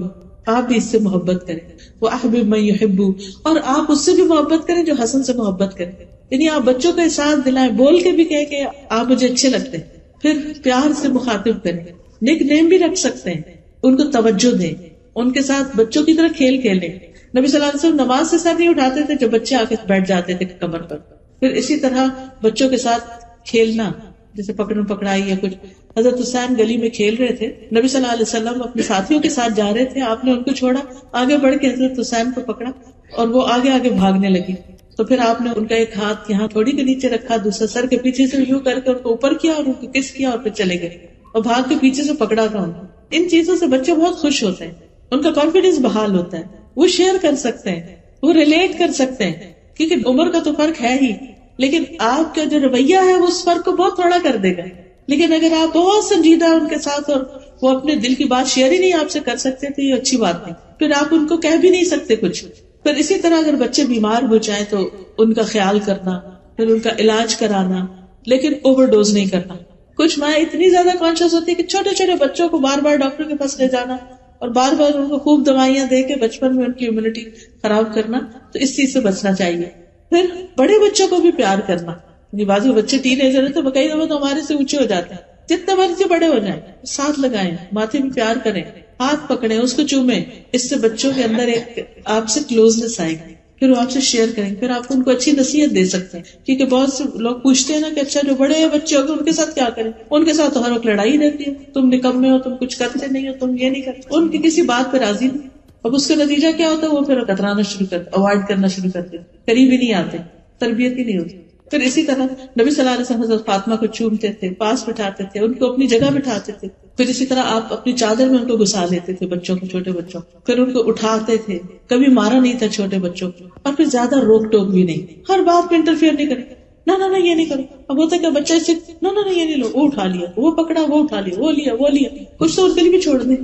آپ بھی اس سے محبت کریں. واحبب من یحب، اور آپ اس سے بھی محبت کریں جو حسن سے محبت کریں. یعنی آپ بچوں کا احساس دلائیں، بول کے بھی کہیں کہ آپ مجھے اچھے لگتے ہیں. پھر پیار سے مخاطب کریں، نک نیم بھی رکھ سکتے ہیں، ان کو توجہ دیں، ان کے ساتھ بچوں کی طرح کھیل کھیلیں. نبی صلی اللہ علیہ وسلم نماز سے سر نہیں اٹھاتے تھے جب بچے آ کے بیٹھ جاتے تھے کمر پر. پھر اسی طرح بچوں کے ساتھ کھیلنا، جیسے پکڑن پکڑائی یا کچھ. حضرت حسین گلی میں کھیل رہے تھے، نبی صلی اللہ علیہ وسلم اپنے ساتھیوں کے ساتھ جا رہے تھے، آپ نے ان کو چھوڑا، آگے بڑھ کے حضرت حسین کو پکڑا اور وہ آگے آگے بھاگنے لگی. تو پھر آپ نے ان کا ایک ہاتھ یہاں تھوڑی کے نیچے رکھا، دوسرا سر کے پیچھے سے یوں کر کے ان کو اوپر کیا اور ان کو کس کیا اور پھر چلے گئے اور بھاگ کے پیچھے سے پکڑا تھا. ان چیزوں سے بچے بہت خوش ہوتے ہیں، ان کا کانفیڈینس بحال ہوتا ہے، وہ شیئر کر سکتے ہیں، وہ ریلیٹ کر سکتے ہیں، کیونکہ عمر کا تو فرق ہے ہی، لیکن آپ کا جو رویہ ہے وہ اس فرق کو بہت تھوڑا کر دے گا. لیکن اگر آپ بہت سنجیدہ ان کے ساتھ اور وہ اپنے دل کی بات شیئر ہی نہیں آپ سے کر سکتے تو یہ اچھی بات نہیں، پھر آپ ان کو کہہ بھی نہیں سکتے کچھ. پھر اسی طرح اگر بچے بیمار ہو جائیں تو ان کا خیال کرنا، پھر ان کا علاج کرانا، لیکن اوور ڈوز نہیں کرنا. کچھ مائیں اتنی زیادہ کانشیس ہوتی ہے کہ چھوٹے چھوٹے بچوں کو بار بار ڈاکٹر کے پاس لے جانا اور بار بار ان کو خوب دوائیاں دے کے بچپن میں ان کی امیونٹی خراب کرنا، تو اس چیز سے بچنا چاہیے. پھر بڑے بچوں کو بھی پیار کرنا. بعض بچے ٹین ایجر ہیں تو کئی دفعہ تو ہمارے سے اونچے ہو جاتے ہیں، جتنے مرضی بڑے ہو جائیں ساتھ لگائیں، ماتھے بھی پیار کریں، ہاتھ پکڑیں، اس کو چومیں. اس سے بچوں کے اندر ایک آپ سے کلوزنس آئے گی، پھر وہ آپ سے شیئر کریں، پھر آپ ان کو اچھی نصیحت دے سکتے ہیں. کیونکہ بہت سے لوگ پوچھتے ہیں نا کہ اچھا جو بڑے بچے ہو گئے ان کے ساتھ کیا کریں. ان کے ساتھ تو ہر وقت لڑائی رہتی ہے، تم نکمے ہو، تم کچھ کرتے نہیں ہو، تم یہ نہیں کرتے، ان کی کسی بات پہ راضی نہیں. اب اس کا نتیجہ کیا ہوتا ہے، وہ پھر کترانا شروع کرتے، اوائڈ کرنا شروع کرتے، قریب ہی نہیں آتے، تربیت ہی نہیں ہوتی. پھر اسی طرح نبی صلی اللہ علیہ وسلم حضرت فاطمہ کو چومتے تھے، پاس بٹھاتے تھے، ان کو اپنی جگہ بٹھاتے تھے. پھر اسی طرح آپ اپنی چادر میں ان کو گھسا لیتے تھے بچوں کو، چھوٹے بچوں کو، پھر ان کو اٹھاتے تھے، کبھی مارا نہیں تھا چھوٹے بچوں کو. اور پھر زیادہ روک ٹوک بھی نہیں، ہر بات میں انٹرفیئر نہیں کرے، نہ یہ نہیں کرو. اب ہوتا ہے کہ بچہ سے نہ یہ نہیں لو، وہ اٹھا لیا، وہ پکڑا، وہ اٹھا لیا، وہ لیا. کچھ تو ان کے لیے بھی چھوڑ دیں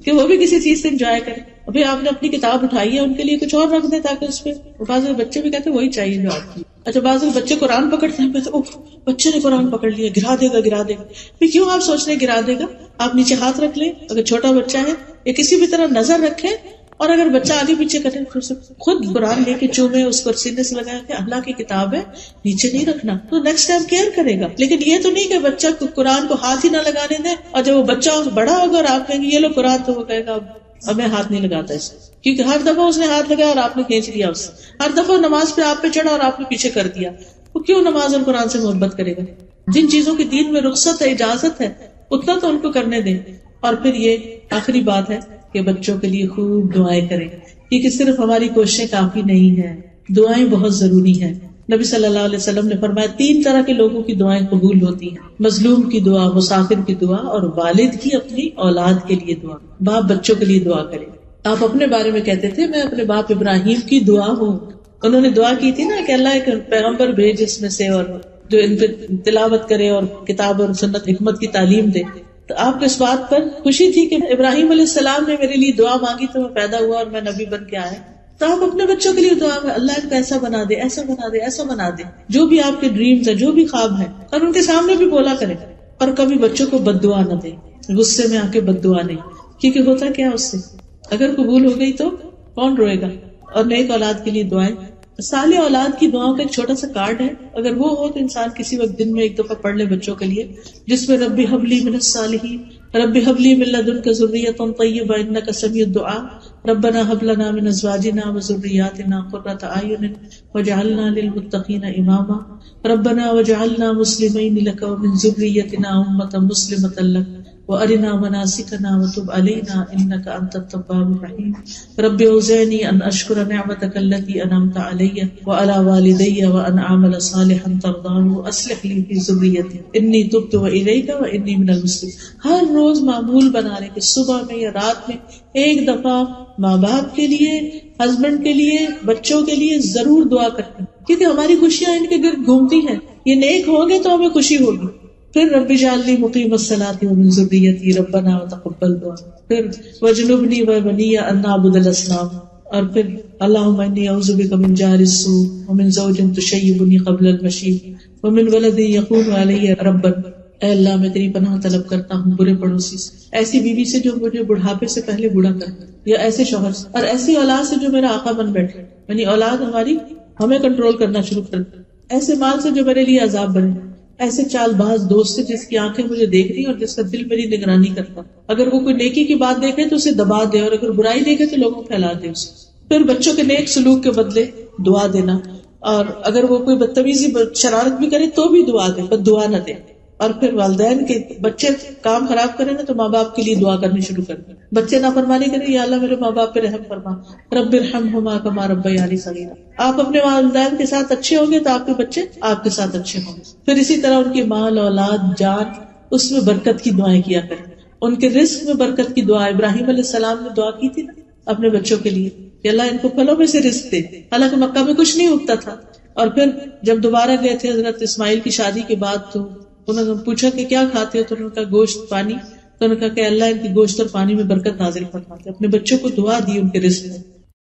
کہ وہ بھی کسی چیز سے انجوائے کریں. ابھی آپ نے اپنی کتاب اٹھائی ہے، ان کے لیے کچھ اور رکھ دیں تاکہ اس پہ بعض بچے بھی کہتے ہیں وہی چاہیے جو آپ کی. اچھا بعض بچے قرآن پکڑتے ہیں تو بچے نے قرآن پکڑ لیا، گرا دے گا. پھر کیوں آپ سوچ رہے گرا دے گا؟ آپ نیچے ہاتھ رکھ لیں، اگر چھوٹا بچہ ہے یا کسی بھی طرح نظر رکھیں، اور اگر بچہ آگے پیچھے کرے خود قرآن لے کے چومے، اس کو سینے سے لگایا کہ اللہ کی کتاب ہے، نیچے نہیں رکھنا، تو نیکسٹ ٹائم کیئر کرے گا. لیکن یہ تو نہیں کہ بچہ قرآن کو ہاتھ ہی نہ لگانے دیں، اور جب وہ بچہ بڑا ہوگا اور آپ کہیں گے یہ لو قرآن، تو وہ کہے گا اب میں ہاتھ نہیں لگاتا اس، کیونکہ ہر دفعہ اس نے ہاتھ لگایا اور آپ نے کھینچ لیا اس سے، ہر دفعہ نماز پہ آپ پہ چڑھا اور آپ نے پیچھے کر دیا. وہ کیوں نماز اور قرآن سے محبت کرے گا؟ جن چیزوں کی دین میں رخصت ہے، اجازت ہے، اتنا تو ان کو کرنے دیں. اور پھر یہ آخری بات ہے کہ بچوں کے لیے خوب دعائیں کریں، کیونکہ صرف ہماری کوششیں کافی نہیں ہیں، دعائیں بہت ضروری ہیں. نبی صلی اللہ علیہ وسلم نے فرمایا 3 طرح کے لوگوں کی دعائیں قبول ہوتی ہیں: مظلوم کی دعا، مسافر کی دعا، اور والد کی اپنی اولاد کے لیے دعا. باپ بچوں کے لیے دعا کرے. آپ اپنے بارے میں کہتے تھے میں اپنے باپ ابراہیم کی دعا ہوں، انہوں نے دعا کی تھی نا کہ اللہ ایک پیغمبر بھیج اس میں سے، اور جو ان پہ تلاوت کرے اور کتاب اور سنت حکمت کی تعلیم دے. تو آپ کو اس بات پر خوشی تھی کہ ابراہیم علیہ السلام نے میرے لیے دعا مانگی تو میں پیدا ہوا اور میں نبی بن کے آیا. تو آپ اپنے بچوں کے لیے دعا میں اللہ ان کو ایسا بنا دے، ایسا بنا دے، ایسا بنا دے. جو بھی آپ کے ڈریمز ہیں، جو بھی خواب ہیں، اور ان کے سامنے بھی بولا کریں. اور کبھی بچوں کو بد دعا نہ دیں، غصے میں آ کے بد دعا نہیں، کیونکہ ہوتا کیا اس سے اگر قبول ہو گئی تو کون روئے گا. اور نیک اولاد کے لیے دعائیں. صالح اولاد کی دعاؤں کا ایک چھوٹا سا کارڈ ہے، اگر وہ ہو تو انسان کسی وقت دن میں ایک دفعہ پڑھ لے بچوں کے لیے، جس میں رب ہب لی من الصالحین، رب ہب لی من لدنک ذریۃ طیبہ انک سمیع الدعاء، ربنا هب لنا من ازواجنا وذرياتنا قرة اعین واجعلنا للمتقین اماما، ربنا واجعلنا مسلمین لک ومن ذریتنا امة مسلمة لک وارنا مناسکنا وتب علینا انک انت التواب الرحیم، رب اوزعنی ان اشکر نعمتک التي انعمت علی وعلی والدی وان اعمل صالحا ترضاه واصلح لی فی ذریتی انی تبت الیک وانی من المسلمین. ہر روز معمول بنا لیں کہ صبح میں یا رات میں ایک دفعہ ماں باپ کے لیے، ہسبینڈ کے لیے، بچوں کے لیے ضرور دعا کرتے ہیں، کیونکہ ہماری خوشیاں ان کے گرد گھومتی ہیں. یہ نیک ہوں گے تو ہمیں خوشی ہوگی. پھر رب اجعلنی مقیم الصلاۃ ومن ذریتی ربنا وتقبل دعا، پھر واجنبنی وبنی ان نعبد الاصنام، اور پھر اللہم انی اعوذ بک من جار السوء ومن زوج تشیبنی قبل المشیب ومن ولد یکون علی ربا. اے اللہ میں تیری پناہ طلب کرتا ہوں برے پڑوسی سے، ایسی بیوی سے جو مجھے بڑھاپے سے پہلے بوڑھا کرے، یا ایسے شوہر سے، اور ایسی اولاد سے جو میرا آقا بن بیٹھے، یعنی اولاد ہماری ہمیں کنٹرول کرنا شروع کر دے، ایسے مال سے جو میرے لیے عذاب بنے، ایسے چال باز دوست سے جس کی آنکھیں مجھے دیکھ رہی اور جس کا دل میری نگرانی کرتا. اگر وہ کوئی نیکی کی بات دیکھے تو اسے دبا دے، اور اگر برائی دیکھے تو لوگوں پھیلا دے اسے. پھر بچوں کے نیک سلوک کے بدلے دعا دینا، اور اگر وہ کوئی بدتمیزی شرارت بھی کرے تو بھی دعا دے، بس دعا نہ دے. اور پھر والدین کے بچے کام خراب کریں نا تو ماں باپ کے لیے دعا کرنی شروع کر دیں. بچے نافرمانی کریں، یا اللہ میرے ماں باپ پہ رحم فرما، رب ارحمہما کما ربیانی صغیرا. آپ اپنے والدین کے ساتھ اچھے ہوں گے تو آپ کے بچے آپ کے ساتھ اچھے ہوں گے. پھر اسی طرح ان کی مال، اولاد، جان، اس میں برکت کی دعائیں کیا کریں. ان کے رزق میں برکت کی دعا ابراہیم علیہ السلام نے دعا کی تھی نا اپنے بچوں کے لیے کہ اللہ ان کو پھلوں میں سے رزق دے. حالانکہ مکہ میں کچھ نہیں اگتا تھا. اور پھر جب دوبارہ گئے تھے حضرت اسماعیل کی شادی کے بعد تو انہوں نے پوچھا کہ کیا کھاتے ہو، تو انہوں نے کہا گوشت، پانی. تو انہوں نے کہا کہ اللہ ان کی گوشت اور پانی میں برکت نازل فرماتے. اپنے بچوں کو دعا دی ان کے رزق میں.